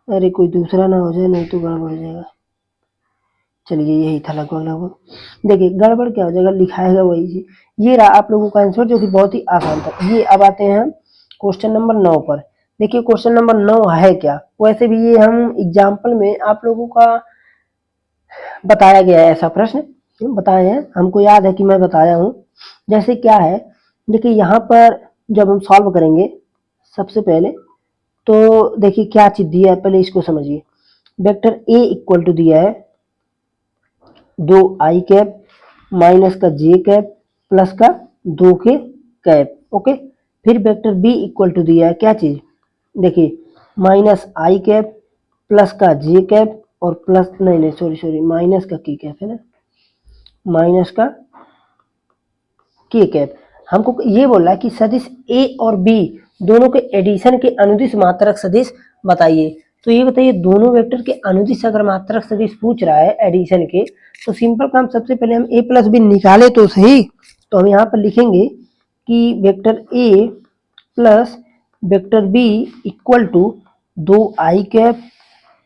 अरे कोई दूसरा ना हो जाए, नहीं तो गड़बड़ हो जाएगा। चलिए यही था लगभग लगभग। देखिए गड़बड़ क्या हो जाएगा, लिखाएगा वही चीज। ये रहा आप लोगों का आंसर जो कि बहुत ही आसान था। ये अब आते हैं हम क्वेश्चन नंबर 9 पर। देखिए क्वेश्चन नंबर 9 है क्या, वैसे भी ये हम एग्जाम्पल में आप लोगों का बताया गया है, ऐसा प्रश्न बताए हैं, हमको याद है कि मैं बताया हूँ। जैसे क्या है, देखिए यहाँ पर जब हम सॉल्व करेंगे सबसे पहले, तो देखिए क्या चीज दिया है, पहले इसको समझिए। वेक्टर ए इक्वल टू दिया है 2 आई कैप माइनस का जे कैप प्लस का 2 के कैप। ओके, फिर वेक्टर बी इक्वल टू दिया है क्या चीज, देखिए माइनस आई कैप प्लस का जे कैप और प्लस नहीं नहीं सॉरी सॉरी माइनस का की कैप है ना, माइनस का के कैप। हमको ये बोला कि सदिश ए और बी दोनों के एडिशन के अनुदिश मात्रक सदिश बताइए। तो ये बताइए दोनों वेक्टर के अनुदिश अगर मात्रक सदिश पूछ रहा है एडिशन के, तो सिंपल काम सबसे पहले हम ए प्लस बी निकाले तो सही। तो हम यहाँ पर लिखेंगे कि vector a plus vector B equal to 2 I cap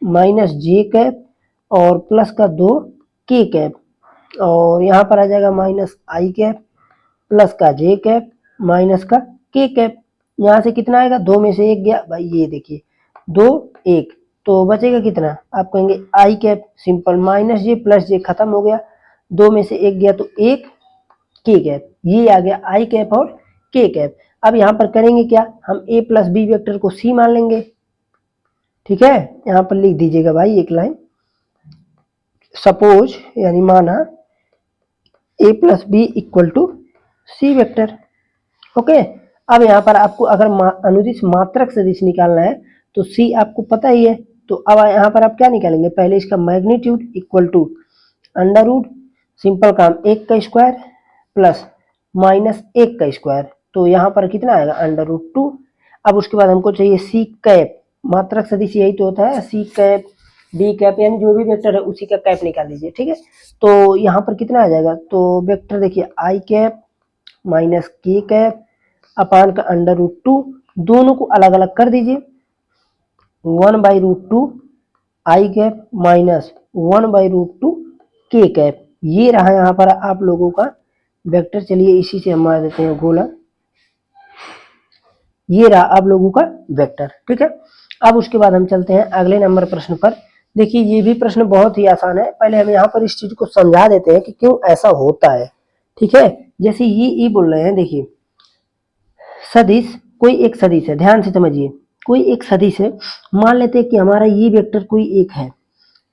minus j cap और प्लस का 2 के कैप, और यहाँ पर आ जाएगा माइनस आई कैप प्लस का जे कैप माइनस का के कैप। यहाँ से कितना आएगा, 2 में से 1 गया भाई, ये देखिए 2 1, तो बचेगा कितना, आप कहेंगे आई कैप, सिंपल माइनस जे प्लस जे खत्म हो गया, 2 में से 1 गया तो 1 के कैप। ये आ गया आई कैप और के कैप। अब यहाँ पर करेंगे क्या, हम ए प्लस बी वेक्टर को सी मान लेंगे। ठीक है, यहाँ पर लिख दीजिएगा भाई एक लाइन, सपोज यानी माना A plus B equal to C vector. Okay, अब यहाँ पर आपको अगर अनुदिश मात्रक सदिश निकालना है तो सी आपको पता ही है। तो अब यहाँ पर आप क्या निकालेंगे, पहले इसका magnitude equal to under root, simple काम 1 का स्क्वायर प्लस माइनस 1 का स्क्वायर, तो यहाँ पर कितना आएगा √2। अब उसके बाद हमको चाहिए सी कैप, मात्रक सदिश यही तो होता है, सी कैप डी कैप यानी जो भी वेक्टर है उसी का कैप निकाल लीजिए। ठीक है, तो यहाँ पर कितना आ जाएगा, तो वेक्टर देखिए आई कैप माइनस के कैप अपान का √2, दोनों को अलग अलग कर दीजिए, 1/√2 आई कैप माइनस 1/√2 के कैप। ये रहा यहाँ पर आप लोगों का वेक्टर। चलिए इसी से हम मार देते हैं गोला, ये रहा आप लोगों का वेक्टर। ठीक है, अब उसके बाद हम चलते हैं अगले नंबर प्रश्न पर। देखिए ये भी प्रश्न बहुत ही आसान है, पहले हम यहाँ पर इस चीज को समझा देते हैं कि क्यों ऐसा होता है। ठीक है, जैसे ये बोल रहे हैं, देखिए सदिश, कोई एक सदिश है, ध्यान से समझिए, कोई एक सदिश है, मान लेते हैं कि हमारा ये वेक्टर कोई एक है,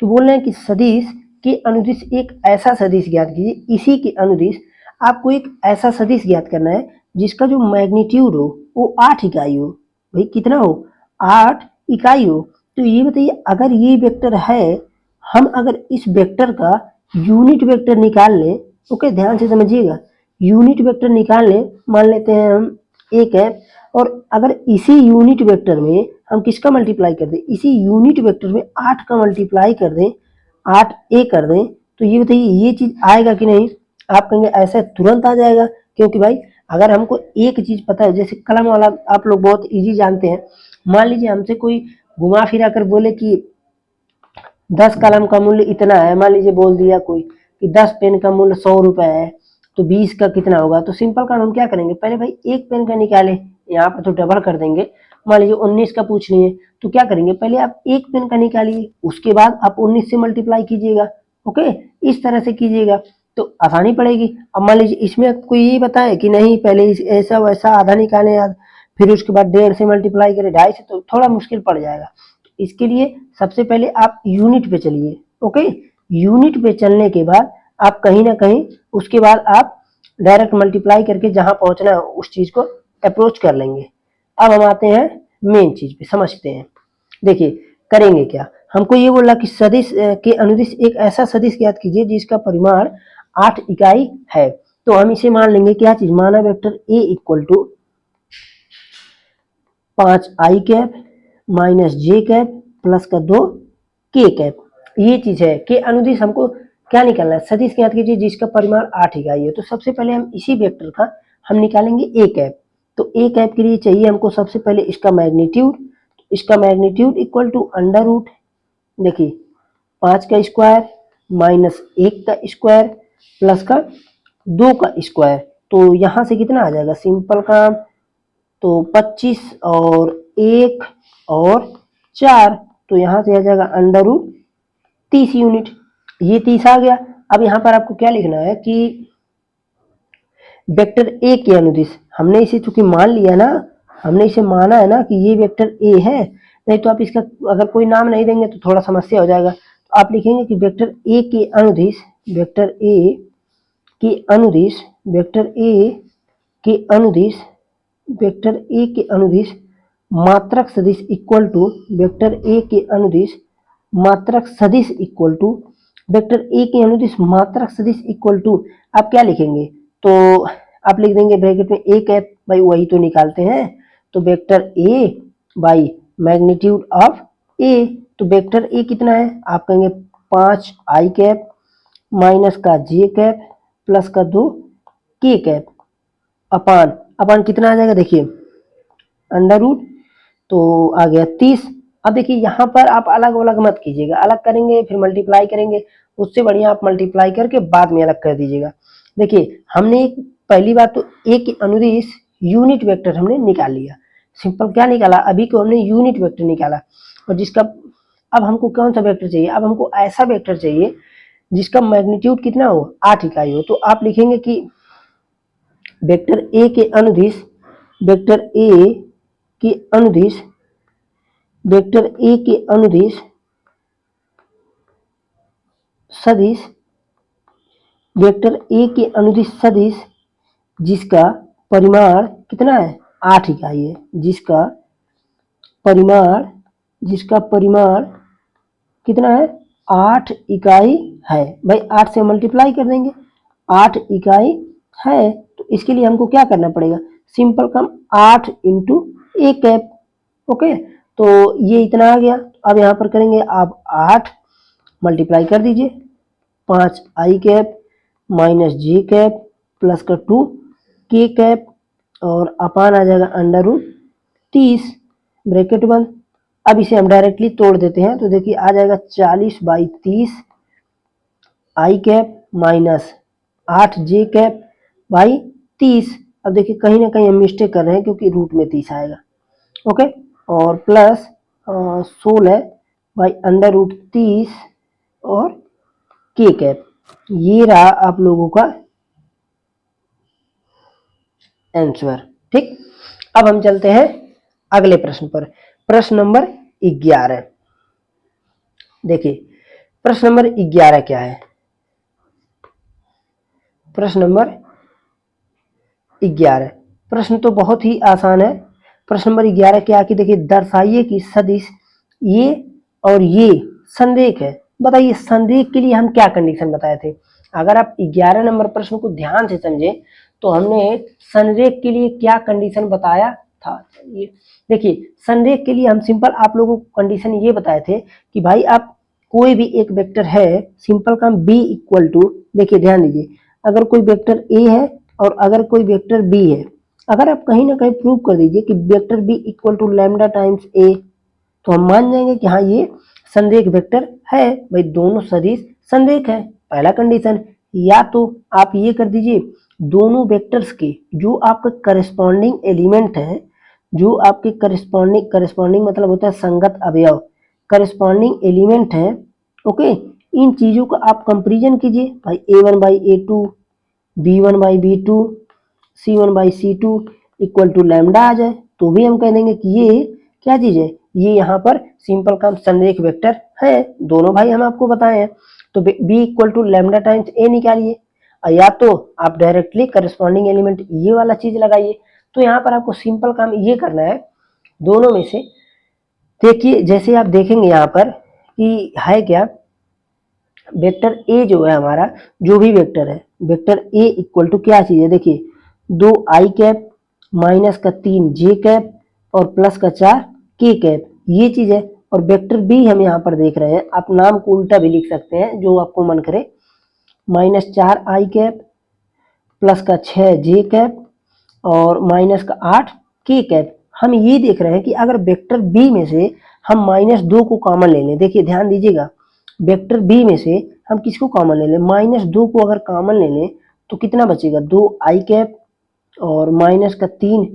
तो बोल रहे हैं कि सदिश के अनुदिश एक ऐसा सदिश ज्ञात कीजिए, इसी के अनुदिश आपको एक ऐसा सदिश ज्ञात करना है जिसका जो मैग्नीट्यूड हो वो 8 इकाई हो। भाई कितना हो, 8 इकाई हो। तो ये बताइए, अगर ये वेक्टर है, हम अगर इस वेक्टर का यूनिट वेक्टर निकाल लें, ओके ध्यान से समझिएगा, यूनिट वेक्टर निकाल लें, मान लेते हैं हम एक है, और अगर इसी यूनिट वेक्टर में हम किसका मल्टीप्लाई कर दें, इसी यूनिट वेक्टर में 8 का मल्टीप्लाई कर दें, 8 ए कर दें, तो ये बताइए ये चीज आएगा कि नहीं। आप कहेंगे ऐसा तुरंत आ जाएगा, क्योंकि भाई अगर हमको एक चीज पता है, जैसे कलम वाला आप लोग बहुत इजी जानते हैं, मान लीजिए हमसे कोई घुमा फिरा कर बोले कि 10 कलम का मूल्य इतना है, मान लीजिए बोल दिया कोई कि 10 पेन का मूल्य 100 रुपए है, तो 20 का कितना होगा। तो सिंपल काम हम क्या करेंगे, पहले भाई एक पेन का निकाले, यहाँ पर तो डबल कर देंगे, मान लीजिए 19 का पूछ लिए, तो क्या करेंगे, पहले आप एक पेन का निकालिए, उसके बाद आप 19 से मल्टीप्लाई कीजिएगा। ओके, इस तरह से कीजिएगा तो आसानी पड़ेगी। अब मान लीजिए इसमें कोई ये बताए कि नहीं पहले ऐसा वैसा आधा निकालें यार, फिर उसके बाद 1.5 से मल्टीप्लाई करें, 2.5 से, तो थोड़ा मुश्किल पड़ जाएगा। इसके लिए सबसे पहले आप यूनिट पे चलिए। ओके, यूनिट पे चलने के बाद आप कहीं ना कहीं उसके बाद आप डायरेक्ट मल्टीप्लाई करके जहां पहुंचना है उस चीज को अप्रोच कर लेंगे। अब हम आते हैं मेन चीज पे, समझते हैं। देखिए करेंगे क्या, हमको ये बोला कि सदिश के अनुदिश एक ऐसा सदिश ज्ञात कीजिए जिसका परिमाण 8 इकाई है। तो हम इसे मान लेंगे क्या चीज, माना vector A equal to 5 i cap minus j cap plus का 2 के कैप, ये चीज है। के अनुदिश हमको क्या निकालना है, सदिश ज्ञात कीजिए जिसका परिमाण 8 इकाई है। तो सबसे पहले हम इसी वेक्टर का हम निकालेंगे ए कैप। तो ए कैप के लिए चाहिए हमको सबसे पहले इसका मैग्नीट्यूड, इसका magnitude equal to under root, देखिए 5 का स्क्वायर माइनस 1 का स्क्वायर प्लस का 2 का स्क्वायर। तो यहां से कितना आ जाएगा, सिंपल काम, तो 25 और 1 और 4, तो यहां से आ जाएगा अंडर रूट 30 यूनिट, ये 30 आ गया। अब यहां पर आपको क्या लिखना है कि वेक्टर ए के अनुदिश, हमने इसे चूंकि मान लिया ना, हमने इसे माना है ना कि ये वेक्टर ए है, नहीं तो आप इसका अगर कोई नाम नहीं देंगे तो थोड़ा समस्या हो जाएगा। तो आप लिखेंगे कि वेक्टर ए के अनुदिश, वेक्टर ए के अनुदिश, वेक्टर ए के अनुदिश, वेक्टर ए के अनुदिश मात्रक सदिश इक्वल टू, वेक्टर ए के अनुदिश मात्रक सदिश इक्वल टू, वेक्टर ए के अनुदिश मात्रक सदिश इक्वल टू, आप क्या लिखेंगे, तो आप लिख देंगे ब्रैकेट में ए कैप, भाई वही तो निकालते हैं, तो vector A by magnitude of A. तो वेक्टर ए कितना है, आप कहेंगे 5 आई कैप माइनस का जे कैप प्लस का 2 के कैप अपान, अपान कितना आ जाएगा, देखिए अंडर रूट, तो आ गया 30। अब देखिए यहाँ पर आप अलग अलग मत कीजिएगा, अलग करेंगे फिर मल्टीप्लाई करेंगे, उससे बढ़िया आप मल्टीप्लाई करके बाद में अलग कर दीजिएगा। देखिए हमने एक पहली बात तो ए के अनुदिश यूनिट वेक्टर हमने निकाल लिया, सिंपल क्या निकाला, अभी को हमने यूनिट वेक्टर निकाला, और जिसका अब हमको कौन सा वेक्टर चाहिए, अब हमको ऐसा वेक्टर चाहिए जिसका मैग्नीट्यूड कितना हो, 8 इकाई हो। तो आप लिखेंगे कि वेक्टर ए के अनुदिश, वेक्टर ए के अनुदिश, वेक्टर ए के अनुदिश सदिश, वेक्टर ए के अनुदिश सदिश जिसका परिमाण कितना है, 8 इकाई है, जिसका परिमाण, जिसका परिमाण कितना है, 8 इकाई है। भाई 8 से मल्टीप्लाई कर देंगे, 8 इकाई है, तो इसके लिए हमको क्या करना पड़ेगा, सिंपल काम 8 इंटू ए कैप। ओके, तो ये इतना आ गया। अब यहाँ पर करेंगे आप 8 मल्टीप्लाई कर दीजिए, 5 i cap minus j cap plus का 2 के कैप और अपान आ जाएगा अंडर रूट 30, ब्रैकेट बंद। अब इसे हम डायरेक्टली तोड़ देते हैं, तो देखिए आ जाएगा 40/30 I cap minus 8 J cap by 30। अब देखिए कहीं ना कहीं हम मिस्टेक कर रहे हैं क्योंकि रूट में 30 आएगा। ओके, और प्लस 16 बाई √30 और के कैप। ये रहा आप लोगों का आंसर। ठीक, अब हम चलते हैं अगले प्रश्न पर। प्रश्न नंबर 11। देखिए प्रश्न नंबर 11 क्या है। प्रश्न नंबर 11, प्रश्न तो बहुत ही आसान है। प्रश्न नंबर 11 क्या कि देखिए दर्शाइए कि सदिश ये और ये संरेख है। बताइए संरेख के लिए हम क्या कंडीशन बताए थे। अगर आप 11 नंबर प्रश्न को ध्यान से समझे तो हमने संरेख के लिए क्या कंडीशन बताया था। ये देखिए संरेख के लिए हम सिंपल आप लोगों को कंडीशन ये बताए थे कि भाई आप कोई भी एक वेक्टर है, सिंपल काम b इक्वल टू, देखिए ध्यान दीजिए, अगर कोई वेक्टर a है और अगर कोई वेक्टर b है, अगर आप कहीं ना कहीं प्रूव कर दीजिए कि vector b equal to lambda times a, तो हम मान जाएंगे कि हाँ ये संरेख वेक्टर है। भाई दोनों सदिश संरेख है, पहला कंडीशन। या तो आप ये कर दीजिए दोनों वेक्टर्स के जो आपका करस्पॉन्डिंग एलिमेंट है, जो आपके करस्पॉन्डिंग मतलब होता है संगत अवयव, करस्पॉन्डिंग एलिमेंट है, ओके, इन चीजों का आप कंपेरिजन कीजिए। भाई a1/a2, b1/b2, c1/c2 equal to lambda आ जाए तो भी हम कह देंगे कि ये क्या चीज है, ये यहाँ पर सिंपल काम संरेख वेक्टर है। दोनों भाई हम आपको बताए हैं। तो b equal to lambda times a निकालिए, या तो आप डायरेक्टली करस्पॉन्डिंग एलिमेंट ये वाला चीज लगाइए। तो यहाँ पर आपको सिंपल काम ये करना है दोनों में से। देखिए जैसे आप देखेंगे यहाँ पर कि है क्या, वेक्टर ए जो है हमारा, जो भी वेक्टर है, वेक्टर ए इक्वल टू क्या चीज है, देखिए 2 आई कैप माइनस का 3 जे कैप और प्लस का 4 के कैप, ये चीज है। और वेक्टर बी हम यहाँ पर देख रहे हैं, आप नाम को उल्टा भी लिख सकते हैं जो आपको मन करे, -4 आई कैप प्लस का 6 जे कैप और माइनस का 8 के कैप। हम ये देख रहे हैं कि अगर वेक्टर बी में से हम -2 को कॉमन ले लें, देखिए ध्यान दीजिएगा, वेक्टर बी में से हम किसको कॉमन ले लें, -2 को अगर कॉमन ले लें तो कितना बचेगा, 2 आई कैप और माइनस का 3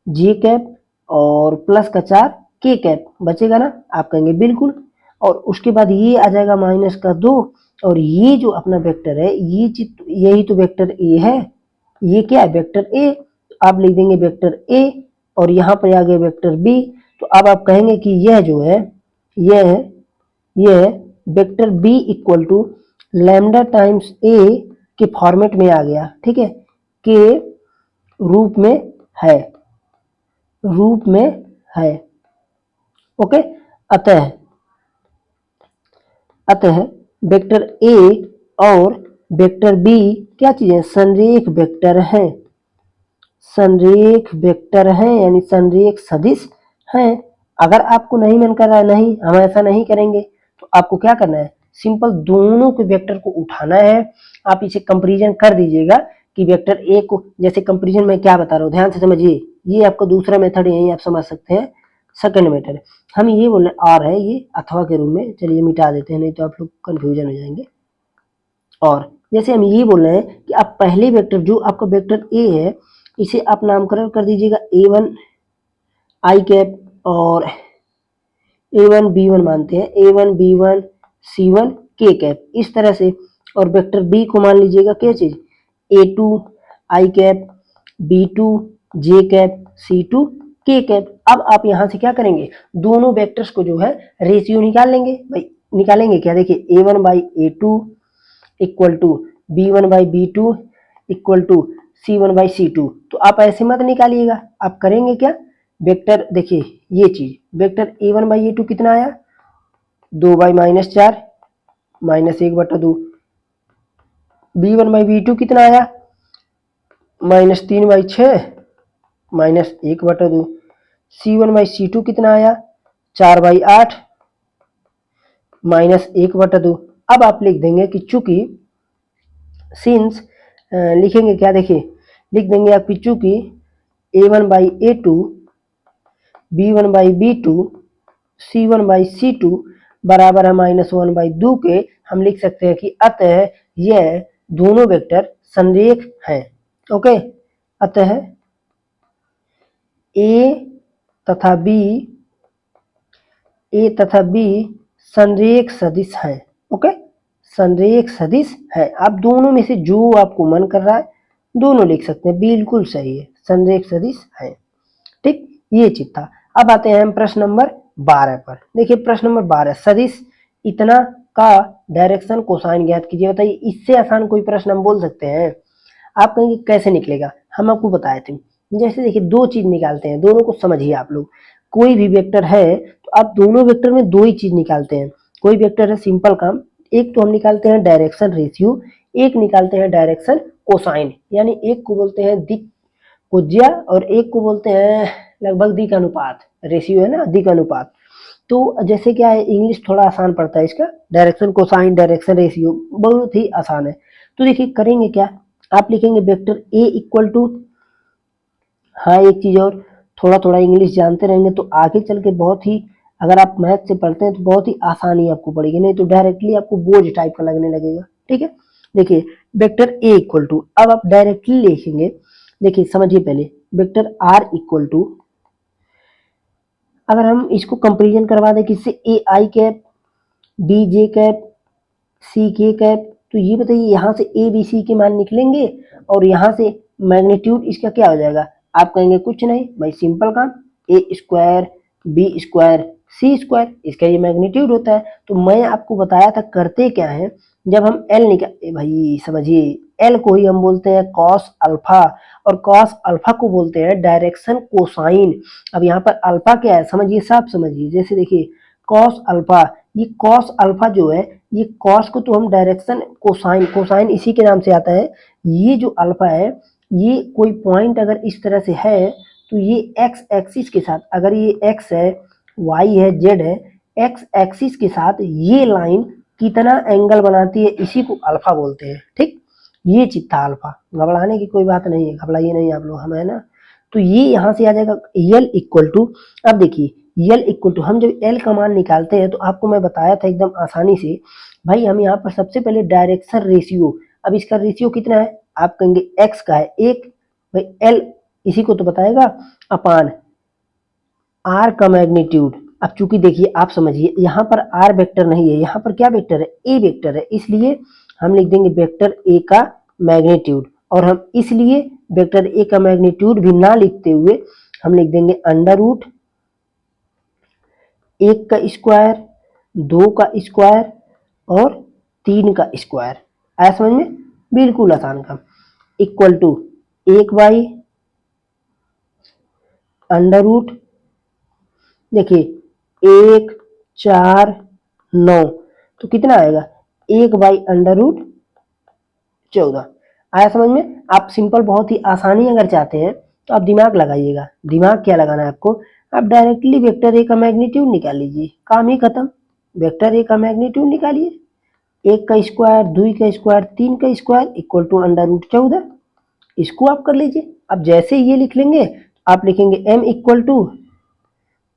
जे कैप और प्लस का 4 के कैप बचेगा ना। आप कहेंगे बिल्कुल। और उसके बाद ये आ जाएगा -2 और ये जो अपना वेक्टर है ये चीज, यही तो वेक्टर ए है, ये क्या है वेक्टर ए। आप लिख देंगे वेक्टर ए और यहाँ पर आ गया वेक्टर बी। तो अब आप कहेंगे कि यह जो है यह vector B equal to lambda times A के फॉर्मेट में आ गया, ठीक है, के रूप में है, रूप में है, ओके। अतः अतः वेक्टर ए और वेक्टर बी क्या चीज है, संरेख वेक्टर है, संरेख वेक्टर है यानी संरेख सदिश है। अगर आपको नहीं मन कर रहा है, नहीं हम ऐसा नहीं करेंगे, तो आपको क्या करना है, सिंपल दोनों के वेक्टर को उठाना है। आप इसे कंपैरिजन कर दीजिएगा कि वेक्टर ए को, जैसे कंपैरिजन में क्या बता रहा हूँ ध्यान से समझिए, ये आपका दूसरा मेथड यही आप समझ सकते हैं। सेकंड मेथड हम ये बोल रहे आर है, ये अथवा के रूप में, चलिए मिटा देते हैं नहीं तो आप लोग कंफ्यूजन हो जाएंगे। और जैसे हम ये बोल रहे हैं कि आप पहले वेक्टर जो आपका वेक्टर ए है इसे आप नामकरण कर दीजिएगा a1 आई कैप और a1 b1 मानते हैं, a1 b1 c1 के कैप, इस तरह से। और वेक्टर बी को मान लीजिएगा क्या चीज, a2 आई कैप b2 जे कैप c2 के कैप। अब आप यहां से क्या करेंगे, दोनों वेक्टर्स को जो है रेशियो निकाल लेंगे। भाई निकालेंगे क्या, देखिए a1/a2 equal to b1/b2 equal to c1/c2। तो आप ऐसे मत निकालिएगा, आप करेंगे क्या, वेक्टर देखिए ये चीज, वेक्टर a1/a2 कितना आया, 2/-4 -1/2, b1/b2 कितना आया, -3/6 -1/2, c1/c2 कितना आया, 4/8 -1/2। अब आप लिख देंगे कि चूंकि सिंस लिखेंगे क्या, देखिए लिख देंगे आपकी चूंकि a1/a2 b1/b2 c1/c2 बराबर है -1/2 के, हम लिख सकते हैं कि अतः यह दोनों वेक्टर संरेख हैं, ओके। अतः a तथा b संरेख सदिश है। ओके, संरेख सदिश है। आप दोनों में से जो आपको मन कर रहा है दोनों लिख सकते हैं, बिल्कुल सही है, संरेख सदिश है। ठीक, ये चीज था। अब आते हैं हम प्रश्न नंबर 12 पर। देखिए प्रश्न नंबर 12, सदिश इतना का डायरेक्शन कोसाइन ज्ञात कीजिए। बताइए, इससे आसान कोई प्रश्न हम बोल सकते हैं? आप कहेंगे कैसे निकलेगा, हम आपको बताए थे। जैसे देखिए दो चीज निकालते हैं, दोनों को समझिए आप लोग। कोई भी वेक्टर है तो आप दोनों वेक्टर में दो ही चीज निकालते हैं। कोई वेक्टर है, सिंपल काम, एक तो हम निकालते हैं डायरेक्शन रेशियो, एक निकालते हैं डायरेक्शन कोसाइन। यानी एक को बोलते हैं दिक कुज्या और एक को बोलते हैं लगभग दिक अनुपात। रेशियो है ना, दिक अनुपात। तो जैसे क्या है, इंग्लिश थोड़ा आसान पड़ता है इसका, डायरेक्शन कोसाइन डायरेक्शन रेशियो बहुत ही आसान है। तो देखिए करेंगे क्या, आप लिखेंगे वेक्टर ए इक्वल टू, हाँ एक चीज और, थोड़ा थोड़ा इंग्लिश जानते रहेंगे तो आगे चल के बहुत ही, अगर आप मैथ से पढ़ते हैं तो बहुत ही आसानी आपको पड़ेगी, नहीं तो डायरेक्टली आपको बोझ टाइप का लगने लगेगा। ठीक है, देखिए वेक्टर ए इक्वल टू, अब आप डायरेक्टली लिखेंगे। देखिए समझिए पहले, वेक्टर आर इक्वल टू, अगर हम इसको कंपेरिजन करवा दें किससे, A I cap B J cap C K cap, तो ये बताइए यहाँ से ए बी सी के मान निकलेंगे और यहाँ से मैग्नीट्यूड इसका क्या हो जाएगा। आप कहेंगे कुछ नहीं भाई, सिंपल काम, ए स्क्वायर बी स्क्वायर सी स्क्वायर, इसका ये मैग्नीट्यूड होता है। तो मैं आपको बताया था करते क्या है, जब हम एल निकाल, भाई समझिए, एल को ही हम बोलते हैं कॉस अल्फा, और कॉस अल्फा को बोलते हैं डायरेक्शन कोसाइन। अब यहाँ पर अल्फा क्या है समझिए, साफ समझिए। जैसे देखिए कॉस अल्फा, ये कॉस अल्फा जो है, ये कॉस को तो हम डायरेक्शन कोसाइन, कोसाइन इसी के नाम से आता है। ये जो अल्फा है, ये कोई पॉइंट अगर इस तरह से है तो ये एक्स एक्सिस के साथ, अगर ये एक्स है वाई है जेड है, एक्स एक्सिस के साथ ये लाइन कितना एंगल बनाती है, इसी को अल्फा बोलते हैं। ठीक, ये चीज था अल्फा, घबराने की कोई बात नहीं है, घबराइए नहीं आप लोग, हम है ना। तो ये यहाँ से आ जाएगा यल इक्वल टू, अब देखिए यल इक्वल टू, हम जब एल का मान निकालते हैं तो आपको मैं बताया था एकदम आसानी से, भाई हम यहाँ पर सबसे पहले डायरेक्शन रेशियो, अब इसका रेशियो कितना है, आप कहेंगे एक्स का है एक, भाई एल इसी को तो बताएगा, अपान आर का मैग्नीट्यूड। अब चूंकि देखिए आप समझिए, यहाँ पर आर वेक्टर नहीं है, यहाँ पर क्या वेक्टर है, ए वेक्टर है, इसलिए हम लिख देंगे वेक्टर ए का मैग्नीट्यूड। और हम इसलिए वेक्टर ए का मैग्नीट्यूड भी ना लिखते हुए हम लिख देंगे अंडर रूट एक का स्क्वायर, दो का स्क्वायर और तीन का स्क्वायर। आया समझ में, बिल्कुल आसान काम। इक्वल टू एक बाई अंडर रूट, देखिए एक चार नौ, तो कितना आएगा, एक बाई अंडर रूट 14। आया समझ में। आप सिंपल बहुत ही आसानी अगर चाहते हैं तो आप दिमाग लगाइएगा। दिमाग क्या लगाना है आपको, आप डायरेक्टली वेक्टर ए का मैग्नीट्यूड निकाल लीजिए, काम ही खत्म। वेक्टर ए का मैग्नीट्यूड निकालिए, एक का स्क्वायर, दो का स्क्वायर, तीन का square equal to under root 14, इसको आप कर लीजिए। अब जैसे ये लिख लेंगे, आप लिखेंगे एम इक्वल टू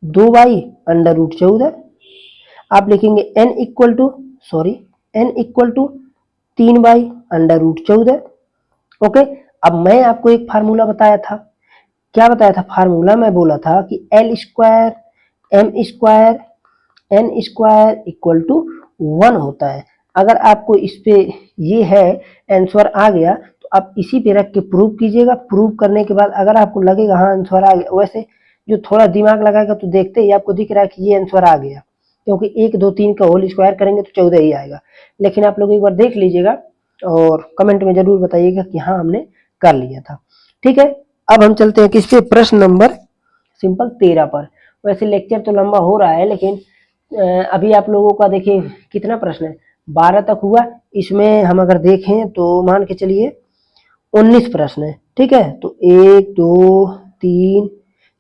दो बाई अंडर रूट 14, आप लिखेंगे n equal to, sorry n equal to तीन बाई अंडर रूट 14। ओके, अब मैं आपको एक फार्मूला बताया था, क्या बताया था फार्मूला, मैं बोला था कि l square m square n square equal to 1 होता है। अगर आपको इस पे ये है आंसर आ गया तो आप इसी पे रख के प्रूव कीजिएगा। प्रूव करने के बाद अगर आपको लगेगा हाँ आंसर आ गया, वैसे जो थोड़ा दिमाग लगाएगा तो देखते ही आपको दिख रहा है कि ये आंसर आ गया, क्योंकि एक दो तीन का होल स्क्वायर करेंगे तो 14 ही आएगा। लेकिन आप लोग एक बार देख लीजिएगा और कमेंट में जरूर बताइएगा कि हाँ हमने कर लिया था। ठीक है, अब हम चलते हैं किस पे, प्रश्न नंबर सिंपल 13 पर। वैसे लेक्चर तो लंबा हो रहा है, लेकिन अभी आप लोगों का देखिए कितना प्रश्न है, 12 तक हुआ, इसमें हम अगर देखें तो मान के चलिए 19 प्रश्न है। ठीक है, तो 1 2 3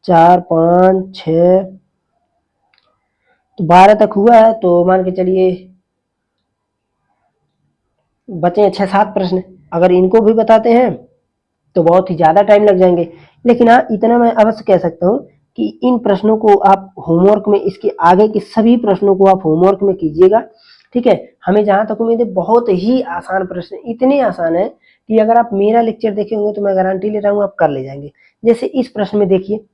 4 5 6, तो 12 तक हुआ है, तो मान के चलिए बचे 6-7 प्रश्न। अगर इनको भी बताते हैं तो बहुत ही ज़्यादा टाइम लग जाएंगे, लेकिन हाँ इतना मैं अवश्य कह सकता हूँ कि इन प्रश्नों को आप होमवर्क में, इसके आगे के सभी प्रश्नों को आप होमवर्क में कीजिएगा। ठीक है, हमें जहाँ तक उम्मीद है बहुत ही आसान प्रश्न, इतने आसान है कि अगर आप मेरा लेक्चर देखे होंगे तो मैं गारंटी ले रहा हूँ आप कर ले जाएंगे। जैसे इस प्रश्न में देखिए,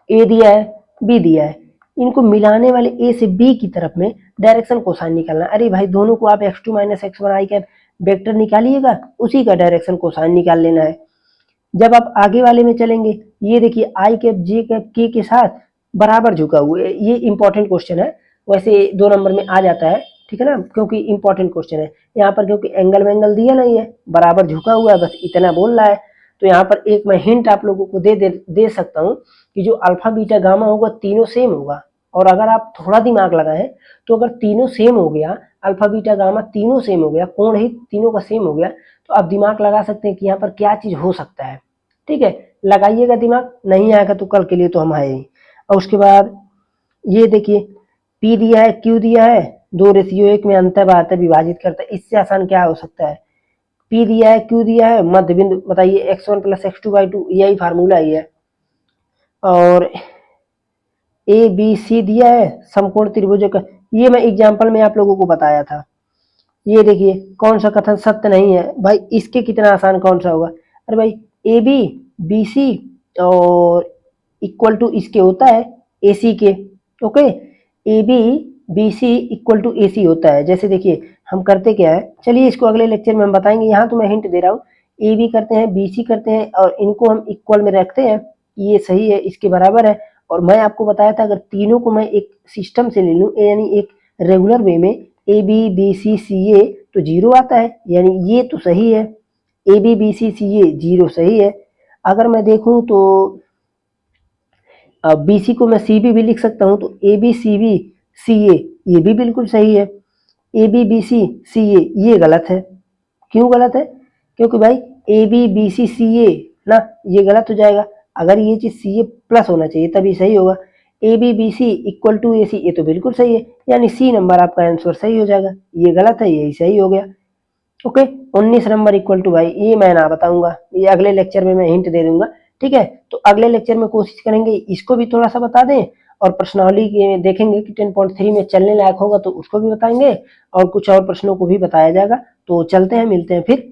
ए दिया है बी दिया है, इनको मिलाने वाले ए से बी की तरफ में डायरेक्शन कोसाइन निकालना। अरे भाई दोनों को आप x2 माइनस x1 आई कैप वेक्टर निकालिएगा, उसी का डायरेक्शन कोसाइन निकाल लेना है। जब आप आगे वाले में चलेंगे, ये देखिए आई कैप जे कैप के साथ बराबर झुका हुआ है। ये इंपॉर्टेंट क्वेश्चन है, वैसे 2 नंबर में आ जाता है, ठीक है ना, क्योंकि इंपॉर्टेंट क्वेश्चन है। यहाँ पर क्योंकि एंगल वेंगल दिया नहीं है, बराबर झुका हुआ है, बस इतना बोल रहा है। तो यहाँ पर एक मैं हिंट आप लोगों को दे सकता हूँ कि जो अल्फा बीटा गामा होगा तीनों सेम होगा। और अगर आप थोड़ा दिमाग लगाएं तो अगर तीनों सेम हो गया, अल्फा बीटा गामा तीनों सेम हो गया, कोण ही तीनों का सेम हो गया, तो आप दिमाग लगा सकते हैं कि यहाँ पर क्या चीज हो सकता है। ठीक है, लगाइएगा दिमाग, नहीं आएगा तो कल के लिए तो हम आए ही। और उसके बाद ये देखिए P दिया है, Q दिया है, 2:1 में अंतर बनाता है, विभाजित करता है। इससे आसान क्या हो सकता है? P दिया है, Q दिया है, मध्य बिंदु बताइए x1 प्लस x2/2, यही फार्मूला ही है। और ABC दिया है, समकोण त्रिभुज का, ये मैं एग्जाम्पल में आप लोगों को बताया था। ये देखिए कौन सा कथन सत्य नहीं है भाई, इसके कितना आसान कौन सा होगा? अरे भाई AB BC और इक्वल टू इसके होता है AC के। Okay, AB BC equal to AC होता है। जैसे देखिए हम करते क्या है, चलिए इसको अगले लेक्चर में हम बताएंगे, यहाँ तो मैं हिंट दे रहा हूँ। AB करते हैं, BC करते हैं और इनको हम इक्वल में रखते हैं, ये सही है, इसके बराबर है। और मैं आपको बताया था अगर तीनों को मैं एक सिस्टम से ले लूँ, यानी एक रेगुलर वे में AB BC CA तो 0 आता है, यानी ये तो सही है। AB BC CA 0 सही है। अगर मैं देखूं तो BC को मैं CB भी लिख सकता हूं, तो AB CB CA ये भी बिल्कुल सही है। AB BC CA ये गलत है। क्यों गलत है? क्योंकि भाई AB BC CA ना, ये गलत हो जाएगा। अगर ये चीज CA प्लस होना चाहिए तभी सही होगा। AB BC equal to AC ये तो बिल्कुल सही है, यानी C नंबर आपका आंसर सही हो जाएगा। ये गलत है, यही सही हो गया। ओके, 19 नंबर इक्वल टू भाई ये मैं ना बताऊंगा, ये अगले लेक्चर में मैं हिंट दे दूंगा। ठीक है, तो अगले लेक्चर में कोशिश करेंगे इसको भी थोड़ा सा बता दें, और प्रश्नावली देखेंगे कि 10.3 में चलने लायक होगा तो उसको भी बताएंगे, और कुछ और प्रश्नों को भी बताया जाएगा। तो चलते हैं, मिलते हैं फिर